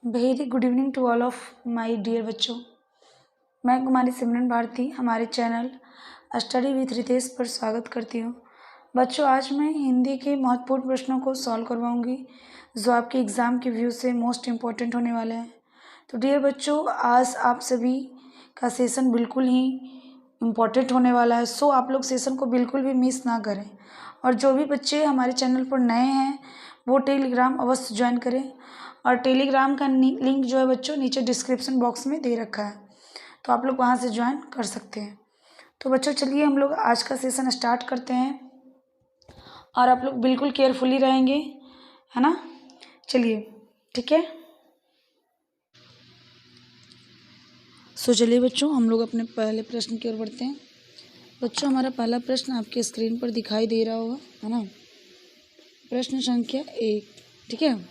Very good evening to all of my dear बच्चों। मैं कुमारी सिमरन भारती हमारे चैनल स्टडी विथ रितेश पर स्वागत करती हूँ। बच्चों, आज मैं हिंदी के महत्वपूर्ण प्रश्नों को सॉल्व करवाऊंगी जो आपके एग्ज़ाम के व्यू से मोस्ट इम्पॉर्टेंट होने वाले हैं। तो डियर बच्चों, आज आप सभी का सेशन बिल्कुल ही इम्पॉर्टेंट होने वाला है, सो आप लोग सेशन को बिल्कुल भी मिस ना करें। और जो भी बच्चे हमारे चैनल पर नए हैं वो टेलीग्राम अवश्य ज्वाइन करें। और टेलीग्राम का लिंक जो है बच्चों नीचे डिस्क्रिप्शन बॉक्स में दे रखा है, तो आप लोग वहाँ से ज्वाइन कर सकते हैं। तो बच्चों चलिए हम लोग आज का सेशन स्टार्ट करते हैं और आप लोग बिल्कुल केयरफुली रहेंगे, है ना। चलिए ठीक है। सो चलिए बच्चों हम लोग अपने पहले प्रश्न की ओर बढ़ते हैं। बच्चों हमारा पहला प्रश्न आपके स्क्रीन पर दिखाई दे रहा होगा, है ना। प्रश्न संख्या 1, ठीक है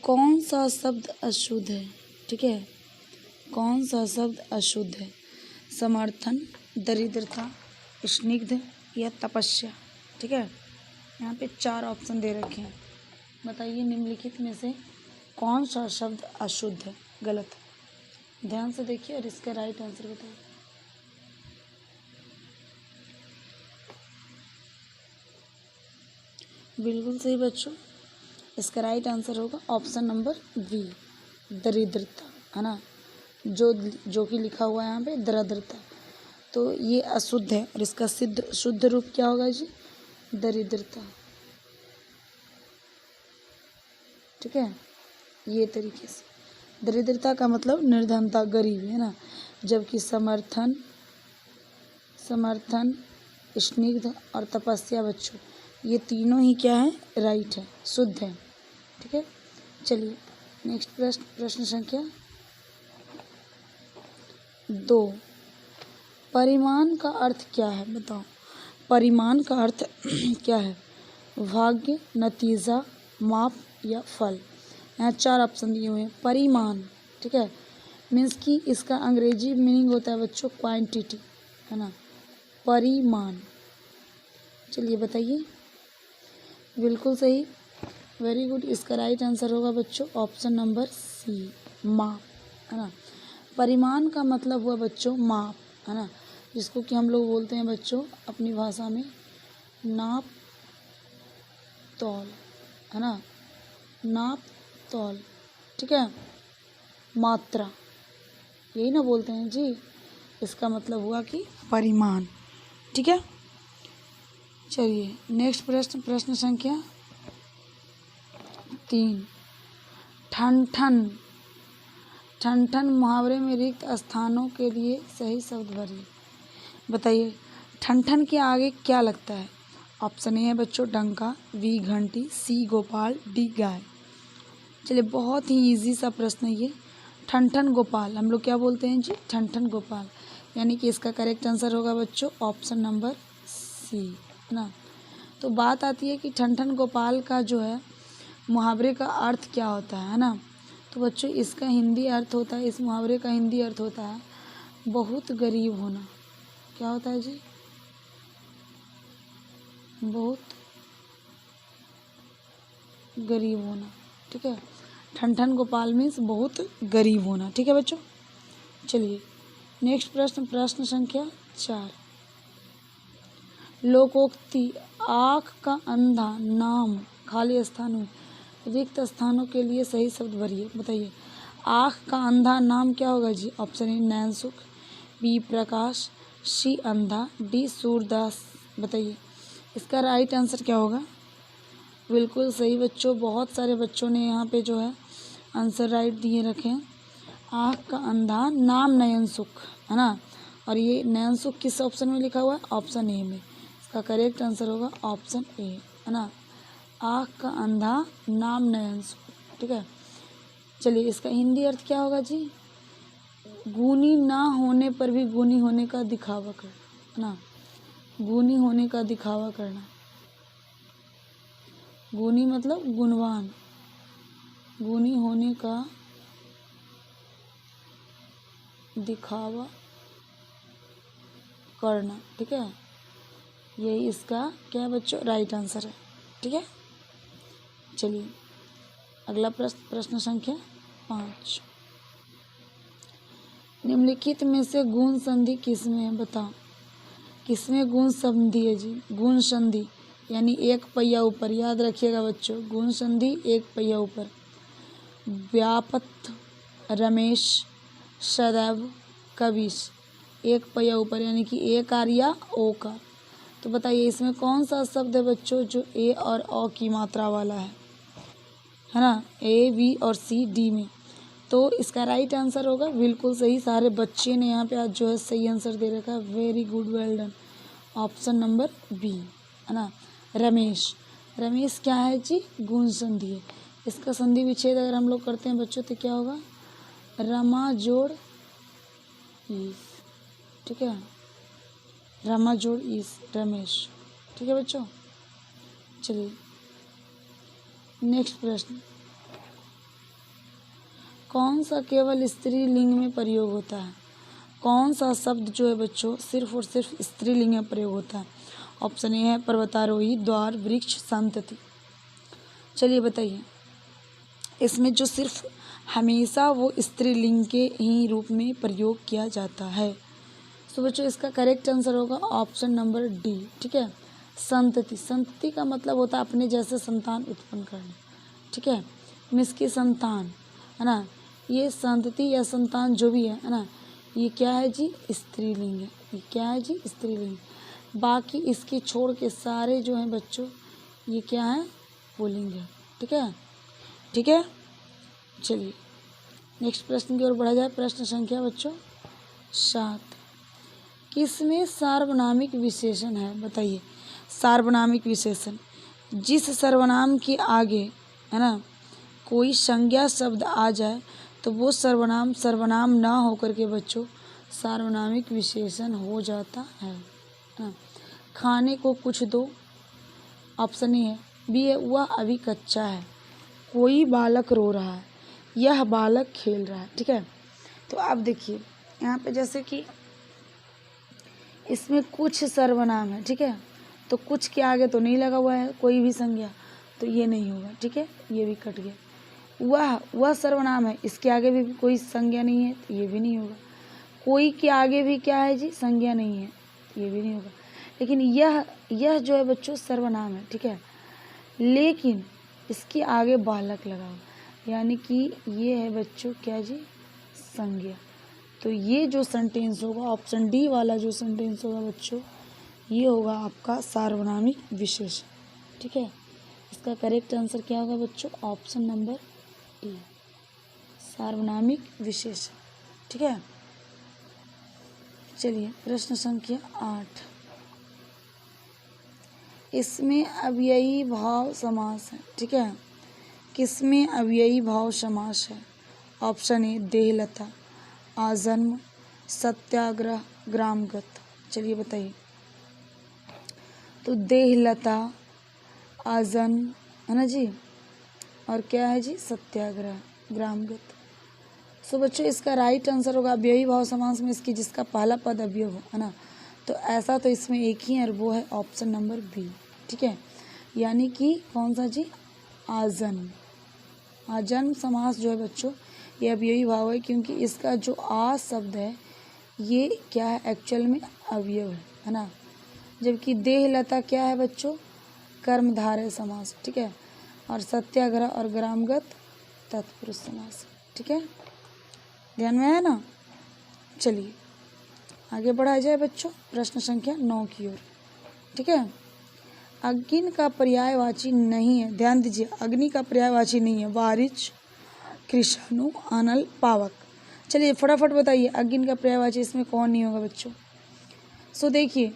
कौन सा शब्द अशुद्ध है, ठीक है। कौन सा शब्द अशुद्ध है? समर्थन, दरिद्रता, स्निग्ध या तपस्या, ठीक है। यहाँ पे 4 ऑप्शन दे रखे हैं। बताइए निम्नलिखित में से कौन सा शब्द अशुद्ध है? गलत। ध्यान से देखिए और इसका राइट आंसर बताइए। बिल्कुल सही बच्चों, इसका राइट आंसर होगा ऑप्शन नंबर बी, दरिद्रता, है ना। जो कि लिखा हुआ है यहाँ पे दरिद्रता, तो ये अशुद्ध है और इसका शुद्ध रूप क्या होगा जी? दरिद्रता, ठीक है। ये तरीके से दरिद्रता का मतलब निर्धनता, गरीबी, है ना। जबकि समर्थन, स्निग्ध और तपस्या बच्चों ये तीनों ही क्या है? राइट है, शुद्ध है, ठीक है। चलिए नेक्स्ट प्रश्न संख्या 2, परिमाण का अर्थ क्या है? बताओ परिमाण का अर्थ क्या है? भाग्य, नतीजा, माप या फल। यहाँ 4 ऑप्शन दिए हुए हैं। परिमाण, ठीक है, मीन्स कि इसका अंग्रेजी मीनिंग होता है बच्चों क्वांटिटी, है ना। परिमाण, चलिए बताइए। बिल्कुल सही, वेरी गुड। इसका राइट आंसर होगा बच्चों ऑप्शन नंबर सी, माप, है ना। परिमाण का मतलब हुआ बच्चों माप, है ना, जिसको कि हम लोग बोलते हैं बच्चों अपनी भाषा में नाप तौल, है ना। नाप तौल, ठीक है, मात्रा, यही ना बोलते हैं जी। इसका मतलब हुआ कि परिमाण, ठीक है। चलिए नेक्स्ट प्रश्न संख्या 3, ठन मुहावरे में रिक्त स्थानों के लिए सही शब्द भरिए। बताइए ठन के आगे क्या लगता है? ऑप्शन ए है बच्चों डंका, बी घंटी, सी गोपाल, डी गाय। चलिए बहुत ही इजी सा प्रश्न है ये। ठन गोपाल हम लोग क्या बोलते हैं जी? ठन गोपाल, यानी कि इसका करेक्ट आंसर होगा बच्चों ऑप्शन नंबर सी, है ना। तो बात आती है कि ठन गोपाल का जो है मुहावरे का अर्थ क्या होता है ना। तो बच्चों इसका हिंदी अर्थ होता है, इस मुहावरे का हिंदी अर्थ होता है बहुत गरीब होना। क्या होता है जी? बहुत गरीब होना, ठीक है। ठन गोपाल मीन्स बहुत गरीब होना, ठीक है बच्चों। चलिए नेक्स्ट प्रश्न संख्या 4, लोकोक्ति आँख का अंधा नाम खाली स्थानों रिक्त स्थानों के लिए सही शब्द भरिए। बताइए आँख का अंधा नाम क्या होगा जी? ऑप्शन ए नैनसुख, बी प्रकाश, सी अंधा, डी सूरदास। बताइए इसका राइट आंसर क्या होगा? बिल्कुल सही बच्चों, बहुत सारे बच्चों ने यहाँ पे जो है आंसर राइट दिए रखे हैं। आँख का अंधा नाम नयनसुख, है ना। और ये नयनसुख किस ऑप्शन में लिखा हुआ है? ऑप्शन ए में। इसका करेक्ट आंसर होगा ऑप्शन ए, है ना। आँख का अंधा नाम नयनसुख, ठीक है। चलिए इसका हिंदी अर्थ क्या होगा जी? गुणी ना होने पर भी गुणी होने का दिखावा करना, है ना। गुणी होने का दिखावा करना, गुणी मतलब गुणवान, गुणी होने का दिखावा करना, ठीक है। यही इसका क्या है बच्चों? राइट आंसर है, ठीक है। चलिए अगला प्रश्न संख्या 5। निम्नलिखित में से गुण संधि किसमें है बताओ। किसमें गुण संधि है जी? गुण संधि यानी एक पहिया ऊपर, याद रखिएगा बच्चों, गुण संधि एक पहिया ऊपर। व्यापत, रमेश, सदैव, कविश, एक पहिया ऊपर यानी कि एकार या ओकार। तो बताइए इसमें कौन सा शब्द है बच्चों जो ए और ओ की मात्रा वाला है ना? ए, बी और सी, डी में। तो इसका राइट आंसर होगा बिल्कुल सही। सारे बच्चे ने यहाँ पे आज जो है सही आंसर दे रखा है। Very good, well done. Option number B है ना, रमेश। रमेश क्या है जी? गुण संधि है। इसका संधि विच्छेद अगर हम लोग करते हैं बच्चों तो क्या होगा? रमा जोड़ ईस, ठीक है, रमा जोड़ ईस, रमेश। ठीक है बच्चों, चलिए नेक्स्ट प्रश्न। कौन सा केवल स्त्रीलिंग में प्रयोग होता है? कौन सा शब्द जो है बच्चों सिर्फ और सिर्फ स्त्रीलिंग में प्रयोग होता है? ऑप्शन ए है पर्वतारोही, द्वार, वृक्ष, संतति। चलिए बताइए इसमें जो सिर्फ हमेशा वो स्त्रीलिंग के ही रूप में प्रयोग किया जाता है। तो बच्चों इसका करेक्ट आंसर होगा ऑप्शन नंबर डी, ठीक है, संतति। संतति का मतलब होता है अपने जैसे संतान उत्पन्न करना, ठीक है, मिस की संतान है ना। ये संतति या संतान जो भी है ना, ये क्या है जी? स्त्रीलिंग है। ये क्या है जी? स्त्रीलिंग। बाकी इसके छोड़ के सारे जो हैं बच्चों ये क्या है? पुल्लिंग है। ठीक है, ठीक है। चलिए नेक्स्ट प्रश्न की ओर बढ़ा जाए। प्रश्न संख्या बच्चों 7। किसमें सार्वनामिक विशेषण है? बताइए। सार्वनामिक विशेषण जिस सर्वनाम के आगे है ना कोई संज्ञा शब्द आ जाए तो वो सर्वनाम सर्वनाम ना होकर के बच्चों सार्वनामिक विशेषण हो जाता है ना। खाने को कुछ दो, ऑप्शन ए है। बी है वह अभी कच्चा है। कोई बालक रो रहा है। यह बालक खेल रहा है। ठीक है, तो आप देखिए यहाँ पे जैसे कि इसमें कुछ सर्वनाम है, ठीक है, तो कुछ के आगे तो नहीं लगा हुआ है कोई भी संज्ञा, तो ये नहीं होगा। ठीक है, ये भी कट गया। वह सर्वनाम है, इसके आगे भी कोई संज्ञा नहीं है, तो ये भी नहीं होगा। कोई के आगे भी क्या है जी? संज्ञा नहीं है, तो ये भी नहीं होगा। लेकिन यह जो है बच्चों सर्वनाम है, ठीक है, लेकिन इसके आगे बालक लगा हुआ, यानी कि ये है बच्चों क्या जी? संज्ञा। तो ये जो सेंटेंस होगा ऑप्शन डी वाला जो सेंटेंस होगा बच्चों, ये होगा आपका सार्वनामिक विशेषण। ठीक है, इसका करेक्ट आंसर क्या होगा बच्चों? ऑप्शन नंबर ए, सार्वनामिक विशेषण। ठीक है, चलिए प्रश्न संख्या 8। इसमें अव्ययी भाव समास है। ठीक है, किसमें अव्ययी भाव समास है? ऑप्शन ए देहलता, आजन्म, सत्याग्रह, ग्रामगत। चलिए बताइए। तो देहलता, आजन्म है ना जी, और क्या है जी? सत्याग्रह, ग्रामगत। सो बच्चों इसका राइट आंसर होगा अव्ययी भाव समास में इसकी जिसका पहला पद अवयव हो, है ना, तो ऐसा तो इसमें एक ही है और वो है ऑप्शन नंबर बी। ठीक है, यानी कि कौन सा जी? आजन्म। आजन्म समास जो है बच्चों ये अव्ययी भाव है, क्योंकि इसका जो आ शब्द है ये क्या है? एक्चुअल में अवयव है ना। जबकि देहलता क्या है बच्चों? कर्मधारय समास। ठीक है, और सत्याग्रह और ग्रामगत तत्पुरुष समास। ठीक है, ध्यान में है ना। चलिए आगे बढ़ा जाए बच्चों प्रश्न संख्या 9 की ओर। ठीक है, अग्नि का पर्यायवाची नहीं है, ध्यान दीजिए, अग्नि का पर्यायवाची नहीं है। वारिच, कृषाणु, अनल, पावक। चलिए फटाफट बताइए अग्नि का पर्यायवाची इसमें कौन नहीं होगा बच्चों? सो देखिए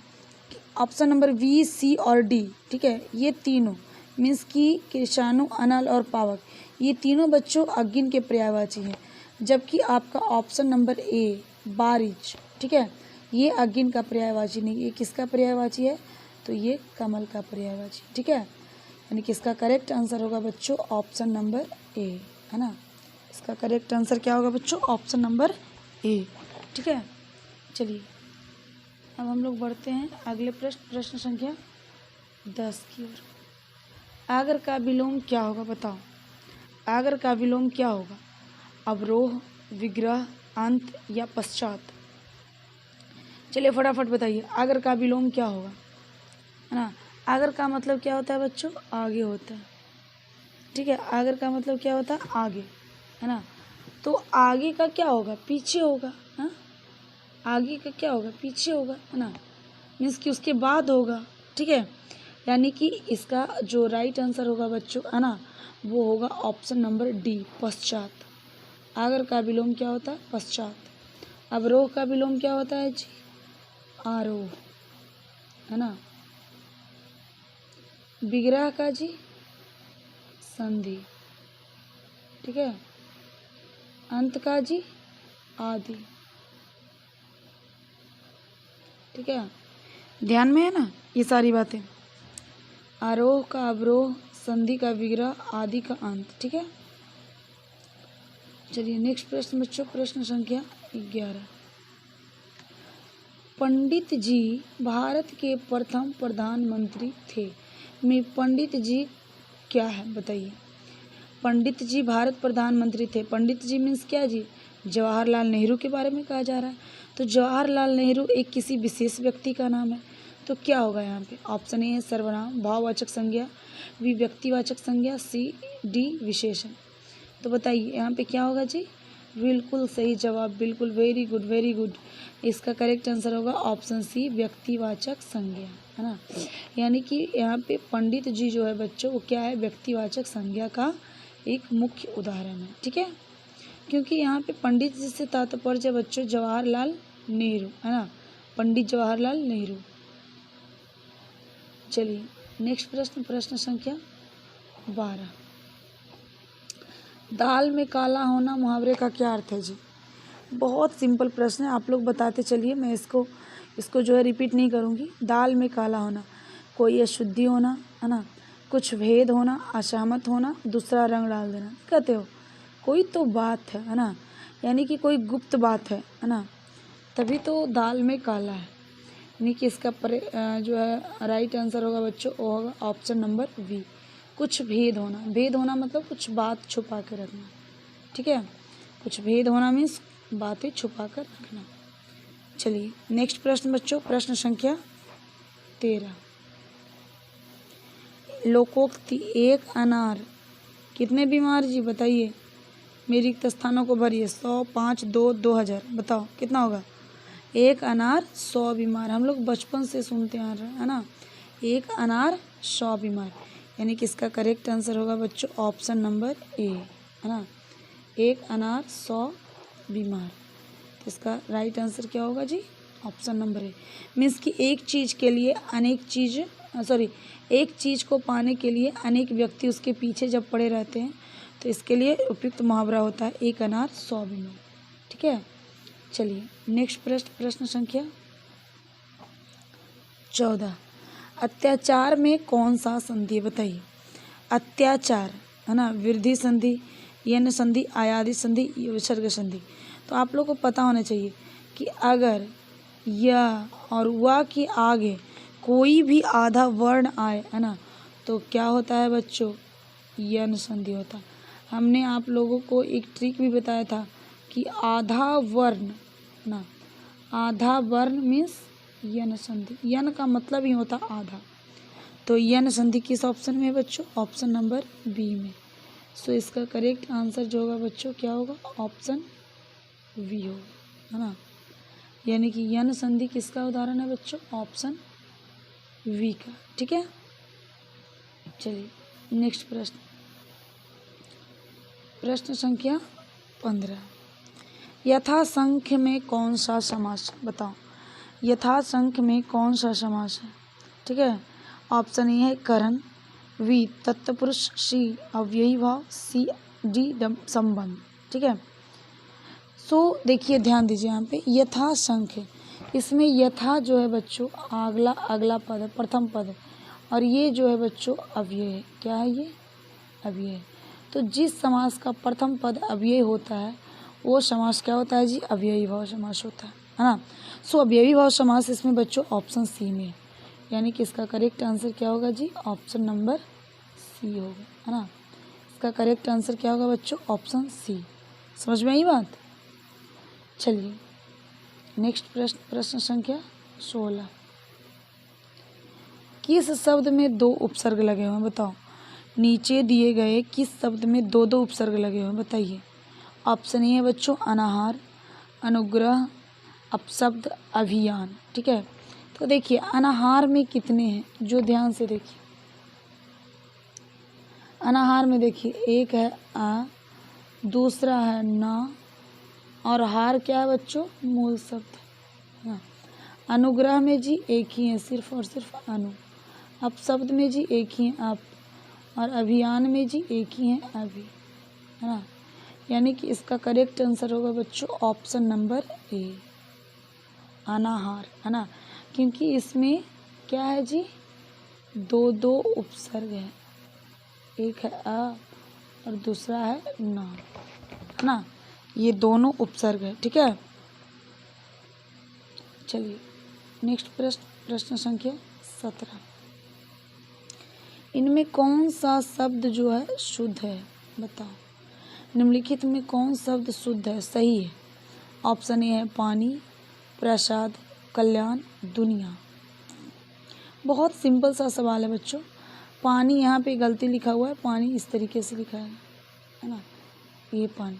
ऑप्शन नंबर बी, सी और डी, ठीक है, ये तीनों मीन्स कि कृषाणु, अनल और पावक, ये तीनों बच्चों अग्नि के पर्यायवाची हैं। जबकि आपका ऑप्शन नंबर ए बारिच, ठीक है, ये अग्नि का पर्यायवाची नहीं, ये किसका पर्यायवाची है? तो ये कमल का पर्यायवाची। ठीक है, यानी कि इसका करेक्ट आंसर होगा बच्चों ऑप्शन नंबर ए, है ना। इसका करेक्ट आंसर क्या होगा बच्चों? ऑप्शन नंबर ए। ठीक है, चलिए अब हम लोग बढ़ते हैं अगले प्रश्न संख्या 10 की ओर। आगर का विलोम क्या होगा बताओ। आगर का विलोम क्या होगा? अवरोह, विग्रह, अंत या पश्चात? चलिए फटाफट बताइए, आगर का विलोम क्या होगा, है ना। आगर का मतलब क्या होता है बच्चों? आगे होता है, ठीक है। आगर का मतलब क्या होता है? आगे, है ना। तो आगे का क्या होगा? पीछे होगा, हाँ। आगे का क्या होगा? पीछे होगा, है ना। मीन्स कि उसके बाद होगा, ठीक है। यानी कि इसका जो राइट आंसर होगा बच्चों, है ना, वो होगा ऑप्शन नंबर डी, पश्चात। आगर का विलोम क्या होता है? पश्चात। अवरोह का विलोम क्या होता है जी? आरोह, है ना। विग्रह का जी? संधि, ठीक है। अंत का जी? आदि, ठीक है। ध्यान में है ना ये सारी बातें। आरोह का अवरोह, संधि का विग्रह, आदि का अंत, ठीक है। चलिए नेक्स्ट प्रश्न बच्चों, प्रश्न संख्या 11। पंडित जी भारत के प्रथम प्रधानमंत्री थे। में पंडित जी क्या है बताइए। पंडित जी भारत प्रधानमंत्री थे। पंडित जी मीन्स क्या जी? जवाहरलाल नेहरू के बारे में कहा जा रहा है। तो जवाहरलाल नेहरू एक किसी विशेष व्यक्ति का नाम है। तो क्या होगा यहाँ पे? ऑप्शन ए है सर्वनाम, भाववाचक संज्ञा, बी व्यक्तिवाचक संज्ञा, सी डी विशेषण। तो बताइए यहाँ पे क्या होगा जी? बिल्कुल सही जवाब, बिल्कुल, वेरी गुड वेरी गुड। इसका करेक्ट आंसर होगा ऑप्शन सी, व्यक्तिवाचक संज्ञा, है ना। यानी कि यहाँ पे पंडित जी जो है बच्चों, वो क्या है? व्यक्तिवाचक संज्ञा का एक मुख्य उदाहरण है, ठीक है। क्योंकि यहाँ पे पंडित जी से तात्पर्य बच्चों जवाहरलाल नेहरू, है ना, पंडित जवाहरलाल नेहरू। चलिए नेक्स्ट प्रश्न, प्रश्न संख्या 12। दाल में काला होना मुहावरे का क्या अर्थ है जी? बहुत सिंपल प्रश्न है, आप लोग बताते चलिए, मैं इसको जो है रिपीट नहीं करूँगी। दाल में काला होना, कोई अशुद्धि होना, है ना, कुछ भेद होना, असहमत होना, दूसरा रंग डाल देना, कहते हो कोई तो बात है ना, यानी कि कोई गुप्त बात है ना, तभी तो दाल में काला है। यानी कि इसका जो है राइट आंसर होगा बच्चों, वो होगा ऑप्शन नंबर बी, कुछ भेद होना। भेद होना मतलब कुछ बात छुपा कर रखना, ठीक है। कुछ भेद होना मीन्स बातें छुपा कर रखना। चलिए नेक्स्ट प्रश्न बच्चों, प्रश्न संख्या 13। लोकोक्ति, एक अनार कितने बीमार जी बताइए। मेरी रिक्त स्थानों को भरिए। 100, 5, 2, 2000, बताओ कितना होगा। एक अनार 100 बीमार, हम लोग बचपन से सुनते आ रहे हैं, है ना। एक अनार 100 बीमार, यानी कि इसका करेक्ट आंसर होगा बच्चों ऑप्शन नंबर ए, है ना। एक अनार 100 बीमार, तो इसका राइट आंसर क्या होगा जी? Option number A. मीन्स कि एक चीज़ के लिए अनेक चीज़, एक चीज़ को पाने के लिए अनेक व्यक्ति उसके पीछे जब पड़े रहते हैं, तो इसके लिए उपयुक्त मुहावरा होता है एक अनार 100 बीमार, ठीक है। चलिए नेक्स्ट प्रश्न, प्रश्न संख्या 14। अत्याचार में कौन सा संधि बताइए। अत्याचार, है ना, वृद्धि संधि, यन संधि, आयादि संधि, विसर्ग संधि। तो आप लोग को पता होना चाहिए कि अगर य और व के आगे कोई भी आधा वर्ण आए, है ना, तो क्या होता है बच्चों? यन संधि होता है। हमने आप लोगों को एक ट्रिक भी बताया था कि आधा वर्ण ना, आधा वर्ण मीन्स यन संधि, यन का मतलब ही होता आधा। तो यन संधि किस ऑप्शन में है बच्चों? ऑप्शन नंबर बी में। सो इसका करेक्ट आंसर जो होगा बच्चों क्या होगा? ऑप्शन वी होगा, है ना। यानी कि यन संधि किसका उदाहरण है बच्चों? ऑप्शन वी का, ठीक है। चलिए नेक्स्ट प्रश्न, प्रश्न संख्या 15। यथासंख्य में कौन सा समास है बताओ। यथासंख्य में कौन सा समास है, ठीक है। ऑप्शन ए है करण, बी तत्पुरुष, सी अव्ययी भाव, सी डी संबंध, ठीक है। सो देखिए ध्यान दीजिए यहाँ पे यथासंख्य, इसमें यथा जो है बच्चों अगला पद है, प्रथम पद है, और ये जो है बच्चों अव्यय है। क्या है ये? अव्यय है। तो जिस समास का प्रथम पद अव्यय होता है वो समास क्या होता है जी? अव्ययी भाव समास होता है ना। सो अव्ययी भाव समास इसमें बच्चों ऑप्शन सी में है, यानी कि इसका करेक्ट आंसर क्या होगा जी? ऑप्शन नंबर सी सी होगा, है ना। इसका करेक्ट आंसर क्या होगा बच्चों? Option C. समझ में आई बात? चलिए नेक्स्ट प्रश्न संख्या 16। किस शब्द में दो उपसर्ग लगे हुए हैं बताओ। नीचे दिए गए किस शब्द में दो दो उपसर्ग लगे हुए हैं बताइए। ऑप्शन ए है बच्चों अनाहार, अनुग्रह, अपशब्द, अभियान। ठीक है, तो देखिए अनाहार में कितने हैं, जो ध्यान से देखिए। अनाहार में देखिए एक है आ, दूसरा है ना, और हार क्या है बच्चों? मूल शब्द है। अनुग्रह में जी एक ही है, सिर्फ और सिर्फ अनु। अपशब्द में जी एक ही है अप, और अभियान में जी एक ही है अभी, है ना। यानी कि इसका करेक्ट आंसर होगा बच्चों ऑप्शन नंबर ए, अनाहार, है ना। क्योंकि इसमें क्या है जी? दो दो उपसर्ग है, एक है अ और दूसरा है ना, है ना। ये दोनों उपसर्ग है। ठीक है, चलिए नेक्स्ट प्रश्न संख्या 17। इनमें कौन सा शब्द जो है शुद्ध है बताओ। निम्नलिखित में कौन शब्द शुद्ध है, सही है? ऑप्शन ए है पानी, प्रसाद, कल्याण, दुनिया। बहुत सिंपल सा सवाल है बच्चों। पानी यहाँ पे गलती लिखा हुआ है, पानी इस तरीके से लिखा है ना, ये पानी।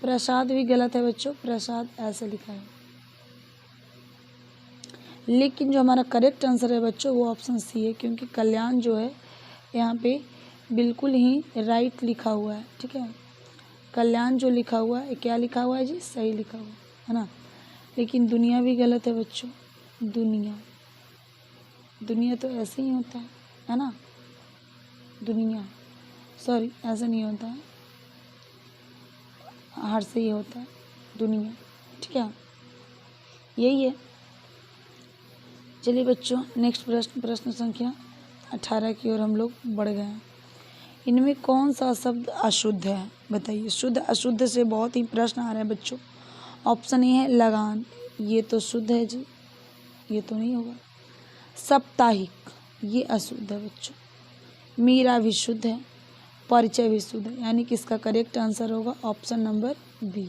प्रसाद भी गलत है बच्चों, प्रसाद ऐसे लिखा है। लेकिन जो हमारा करेक्ट आंसर है बच्चों वो ऑप्शन सी है, क्योंकि कल्याण जो है यहाँ पे बिल्कुल ही राइट लिखा हुआ है। ठीक है, कल्याण जो लिखा हुआ है क्या लिखा हुआ है जी? सही लिखा हुआ है ना। लेकिन दुनिया भी गलत है बच्चों, दुनिया, दुनिया तो ऐसे ही होता है ना। दुनिया, सॉरी ऐसा नहीं होता है, हार से ही होता है दुनिया। ठीक है, यही है। चलिए बच्चों नेक्स्ट प्रश्न संख्या 18 की ओर हम लोग बढ़ गए हैं। इनमें कौन सा शब्द अशुद्ध है बताइए। शुद्ध अशुद्ध से बहुत ही प्रश्न आ रहे हैं बच्चों। ऑप्शन ए है लगान, ये तो शुद्ध है जी, ये तो नहीं होगा। साप्ताहिक, ये अशुद्ध है बच्चों। मीरा भी शुद्ध है, परिचय भी शुद्ध है, यानी कि इसका करेक्ट आंसर होगा ऑप्शन नंबर बी।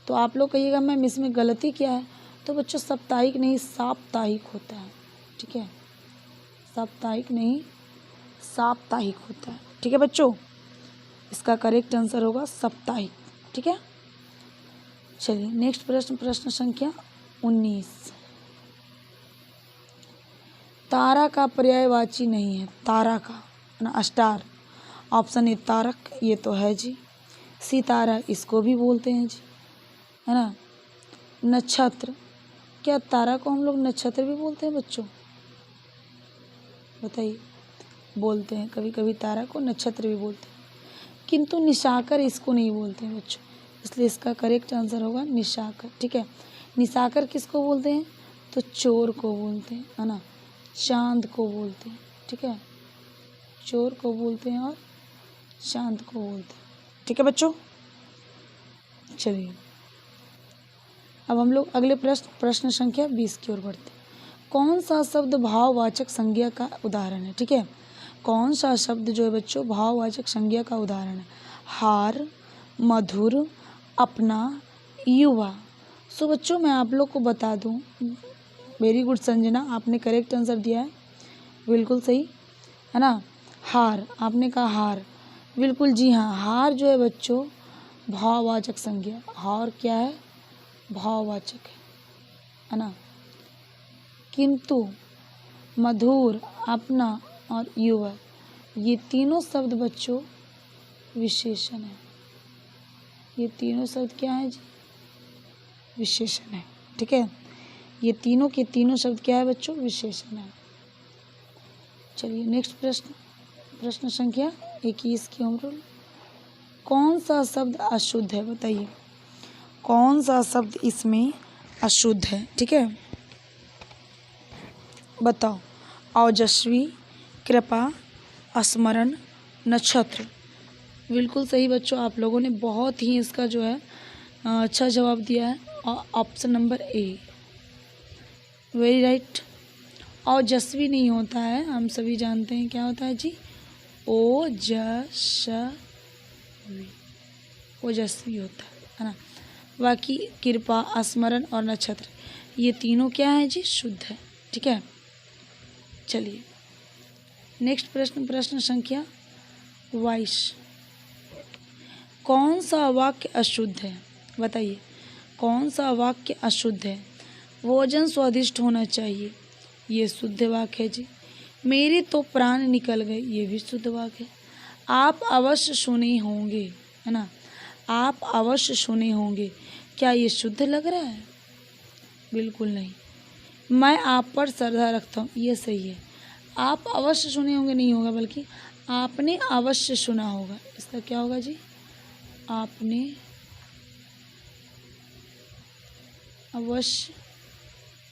तो आप लोग कहिएगा मैम इसमें गलती क्या है, तो बच्चों साप्ताहिक नहीं साप्ताहिक होता है। ठीक है, साप्ताहिक नहीं साप्ताहिक होता है। ठीक है बच्चों, इसका करेक्ट आंसर होगा साप्ताहिक। ठीक है, चलिए नेक्स्ट प्रश्न संख्या 19। तारा का पर्यायवाची नहीं है, तारा का ना, स्टार। ऑप्शन ए तारक, ये तो है जी। सितारा इसको भी बोलते हैं जी, है ना। नक्षत्र, क्या तारा को हम लोग नक्षत्र भी बोलते हैं बच्चों? बताइए, बोलते हैं, कभी कभी तारा को नक्षत्र भी बोलते हैं, किंतु निशाकर इसको नहीं बोलते हैं बच्चों, इसलिए इसका करेक्ट आंसर होगा निशाकर। ठीक है, निशाकर किसको बोलते हैं? तो चोर को बोलते हैं, है ना। चांद को बोलते हैं। ठीक है, चोर को बोलते हैं और चांद को बोलते हैं। ठीक है बच्चों, चलिए अब हम लोग अगले प्रश्न संख्या 20 की ओर बढ़ते हैं। कौन सा शब्द भाववाचक संज्ञा का उदाहरण है? ठीक है, कौन सा शब्द जो है बच्चों भाववाचक संज्ञा का उदाहरण है? हार, मधुर, अपना, युवा। सो बच्चों मैं आप लोग को बता दूं, वेरी गुड संजना, आपने करेक्ट आंसर दिया है, बिल्कुल सही है ना। हार, आपने कहा हार, बिल्कुल जी हाँ। हार जो है बच्चों भाववाचक संज्ञा, हार क्या है? भाववाचक है ना। किंतु मधुर, अपना और युवा, ये तीनों शब्द बच्चों विशेषण है। ये तीनों शब्द क्या है जी? विशेषण है। ठीक है, ये तीनों के तीनों शब्द क्या है बच्चों? विशेषण है। चलिए नेक्स्ट प्रश्न संख्या 21 की हम लोग, कौन सा शब्द अशुद्ध है बताइए। कौन सा शब्द इसमें अशुद्ध है? ठीक है, बताओ। ओजस्वी, कृपा, स्मरण, नक्षत्र। बिल्कुल सही बच्चों, आप लोगों ने बहुत ही इसका जो है अच्छा जवाब दिया है, ऑप्शन नंबर ए, वेरी राइट। ओजस्वी नहीं होता है, हम सभी जानते हैं क्या होता है जी? ओजस्वी, ओजस्वी होता है ना। बाकी कृपा, स्मरण और नक्षत्र ये तीनों क्या है जी, शुद्ध है। ठीक है, चलिए नेक्स्ट प्रश्न, प्रश्न संख्या 22। कौन सा वाक्य अशुद्ध है, बताइए कौन सा वाक्य अशुद्ध है। भोजन स्वादिष्ट होना चाहिए, ये शुद्ध वाक्य है जी। मेरे तो प्राण निकल गए, ये भी शुद्ध वाक्य है। आप अवश्य सुने होंगे, है ना, आप अवश्य सुने होंगे, क्या ये शुद्ध लग रहा है, बिल्कुल नहीं। मैं आप पर श्रद्धा रखता हूँ, ये सही है। आप अवश्य सुने होंगे नहीं होगा, बल्कि आपने अवश्य सुना होगा, इसका क्या होगा जी, आपने अवश्य,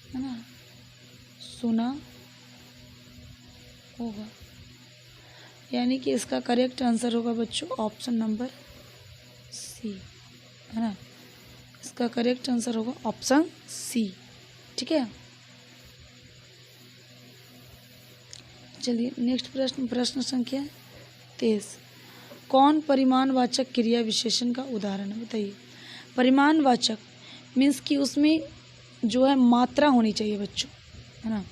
है ना, सुना होगा, यानी कि इसका करेक्ट आंसर होगा बच्चों ऑप्शन नंबर सी, है ना, इसका करेक्ट आंसर होगा ऑप्शन सी। ठीक है, चलिए नेक्स्ट प्रश्न, प्रश्न संख्या 23। कौन परिमाणवाचक क्रिया विशेषण का उदाहरण है, बताइए। परिमाणवाचक मीन्स कि उसमें जो है मात्रा होनी चाहिए बच्चों, है ना।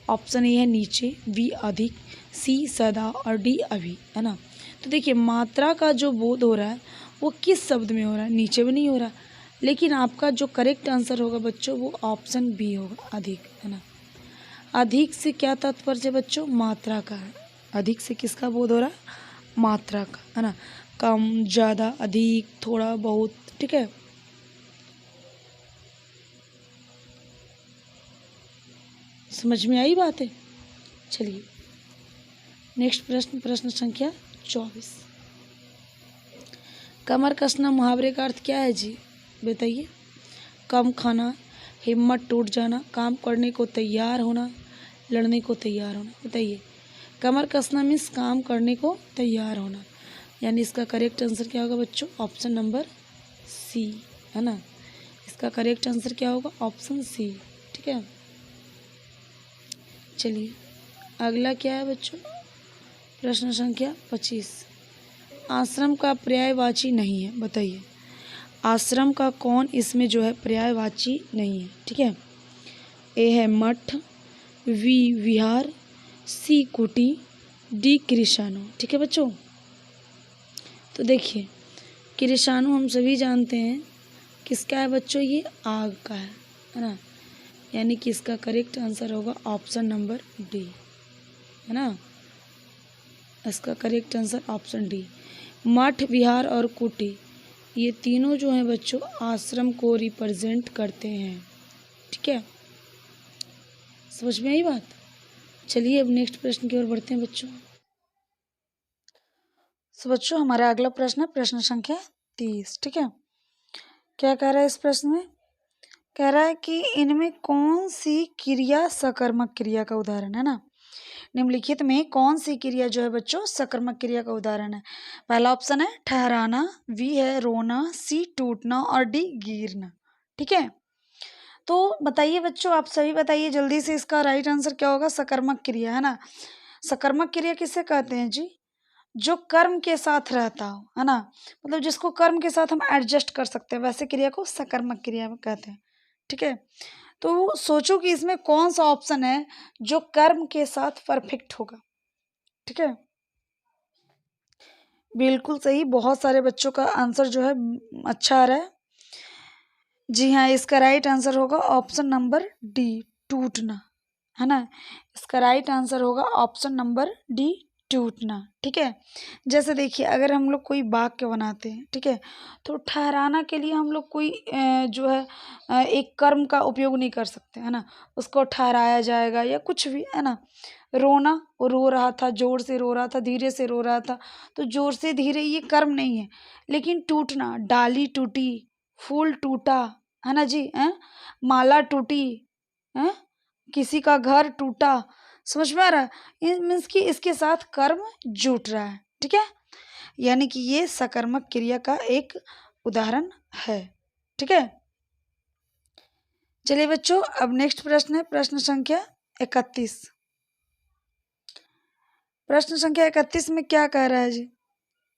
ऑप्शन ए है नीचे, बी अधिक, सी सदा और डी अभी, है ना। तो देखिए मात्रा का जो बोध हो रहा है वो किस शब्द में हो रहा है, नीचे भी नहीं हो रहा, लेकिन आपका जो करेक्ट आंसर होगा बच्चों वो ऑप्शन बी होगा, अधिक, है ना। अधिक से क्या तात्पर्य है बच्चों, मात्रा का है। अधिक से किसका बोध हो रहा है, मात्रा का, है ना, कम, ज़्यादा, अधिक, थोड़ा, बहुत। ठीक है, समझ में आई बात है। चलिए नेक्स्ट प्रश्न, प्रश्न संख्या 24। कमर कसना मुहावरे का अर्थ क्या है जी, बताइए। कम खाना, हिम्मत टूट जाना, काम करने को तैयार होना, लड़ने को तैयार होना, बताइए। कमर कसना मीन्स काम करने को तैयार होना, यानी इसका करेक्ट आंसर क्या होगा बच्चों, ऑप्शन नंबर सी, है ना। इसका करेक्ट आंसर क्या होगा, ऑप्शन सी। ठीक है, चलिए अगला क्या है बच्चों, प्रश्न संख्या 25। आश्रम का पर्यायवाची नहीं है, बताइए। आश्रम का कौन इसमें जो है पर्यायवाची नहीं है। ठीक है, ए है मठ, वी विहार, सी कुटी, डी कृषाणु। ठीक है बच्चों, तो देखिए कृषाणु हम सभी जानते हैं किसका है बच्चों, ये आग का है ना, यानी कि इसका करेक्ट आंसर होगा ऑप्शन नंबर डी, है ना। इसका करेक्ट आंसर ऑप्शन डी। मठ, विहार और कुटी ये तीनों जो हैं बच्चों आश्रम को रिप्रेजेंट करते हैं। ठीक है, समझ में आई बात। चलिए अब नेक्स्ट प्रश्न की ओर बढ़ते हैं बच्चों। तो बच्चों हमारा अगला प्रश्न है प्रश्न संख्या 30। ठीक है, क्या कह रहा है इस प्रश्न में, कह रहा है कि इनमें कौन सी क्रिया सकर्मक क्रिया का उदाहरण है ना। निम्नलिखित में कौन सी क्रिया जो है बच्चों सकर्मक क्रिया का उदाहरण है। पहला ऑप्शन है ठहराना, बी है रोना, सी टूटना और डी गिरना। ठीक है, तो बताइए बच्चों, आप सभी बताइए जल्दी से, इसका राइट आंसर क्या होगा, सकर्मक क्रिया, है ना। सकर्मक क्रिया किसे कहते हैं जी, जो कर्म के साथ रहता हो, है ना, मतलब जिसको कर्म के साथ हम एडजस्ट कर सकते हैं, वैसे क्रिया को सकर्मक क्रिया कहते हैं। ठीक है, तो सोचो कि इसमें कौन सा ऑप्शन है जो कर्म के साथ परफेक्ट होगा। ठीक है, बिल्कुल सही, बहुत सारे बच्चों का आंसर जो है अच्छा आ रहा है। जी हाँ, इसका राइट आंसर होगा ऑप्शन नंबर डी, टूटना, है ना। इसका राइट आंसर होगा ऑप्शन नंबर डी, टूटना। ठीक है, जैसे देखिए अगर हम लोग कोई वाक्य बनाते हैं, ठीक है, तो ठहराना के लिए हम लोग कोई जो है एक कर्म का उपयोग नहीं कर सकते, है ना। उसको ठहराया जाएगा या कुछ भी, है ना। रोना, वो रो रहा था, जोर से रो रहा था, धीरे से रो रहा था, तो जोर से धीरे ये कर्म नहीं है। लेकिन टूटना, डाली टूटी, फूल टूटा, है ना जी, है माला टूटी, है किसी का घर टूटा, समझ में आ रहा है, ये मीन्स कि इसके साथ कर्म जुट रहा है। ठीक है, यानी कि ये सकर्मक क्रिया का एक उदाहरण है। ठीक है, चलिए बच्चों अब नेक्स्ट प्रश्न है प्रश्न संख्या 31। प्रश्न संख्या 31 में क्या कह रहा है जी,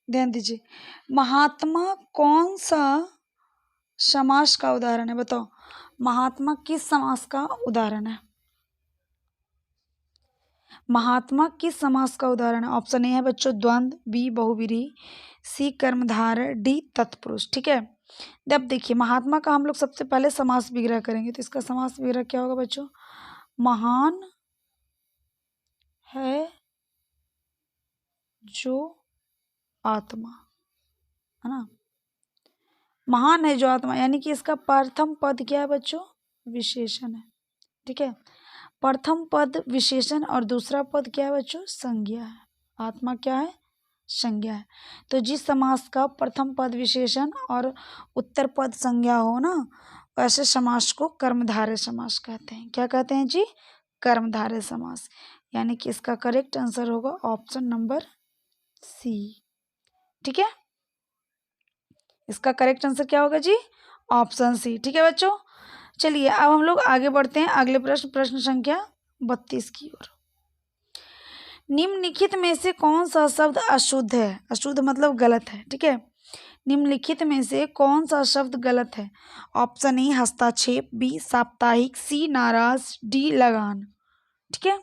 ध्यान दीजिए। महात्मा कौन सा समास का उदाहरण है, बताओ। महात्मा किस समास का उदाहरण है? महात्मा किस समास का उदाहरण है? ऑप्शन ए है बच्चों द्वंद्व, बी बहुव्रीहि, सी कर्मधारय, डी तत्पुरुष। ठीक है, अब देखिए महात्मा का हम लोग सबसे पहले समास विग्रह करेंगे, तो इसका समास विग्रह क्या होगा बच्चों? महान है जो आत्मा, है ना, महान है जो आत्मा, यानी कि इसका प्रथम पद क्या है बच्चों? विशेषण है। ठीक है, प्रथम पद विशेषण और दूसरा पद क्या है बच्चों? संज्ञा है। आत्मा क्या है? संज्ञा है। तो जिस समास का प्रथम पद विशेषण और उत्तर पद संज्ञा हो ना, ऐसे समास को कर्मधारय समास कहते हैं। क्या कहते हैं जी? कर्मधारय समास। यानी कि इसका करेक्ट आंसर होगा ऑप्शन नंबर सी। ठीक है, इसका करेक्ट आंसर क्या होगा जी? Option C. ठीक है बच्चों, चलिए अब हम लोग आगे बढ़ते हैं अगले प्रश्न, प्रश्न संख्या 32 की ओर। निम्नलिखित में से कौन सा शब्द अशुद्ध है? अशुद्ध मतलब गलत है। ठीक है, निम्नलिखित में से कौन सा शब्द गलत है? ऑप्शन ए हस्तक्षेप, बी साप्ताहिक, सी नाराज, डी लगान। ठीक है,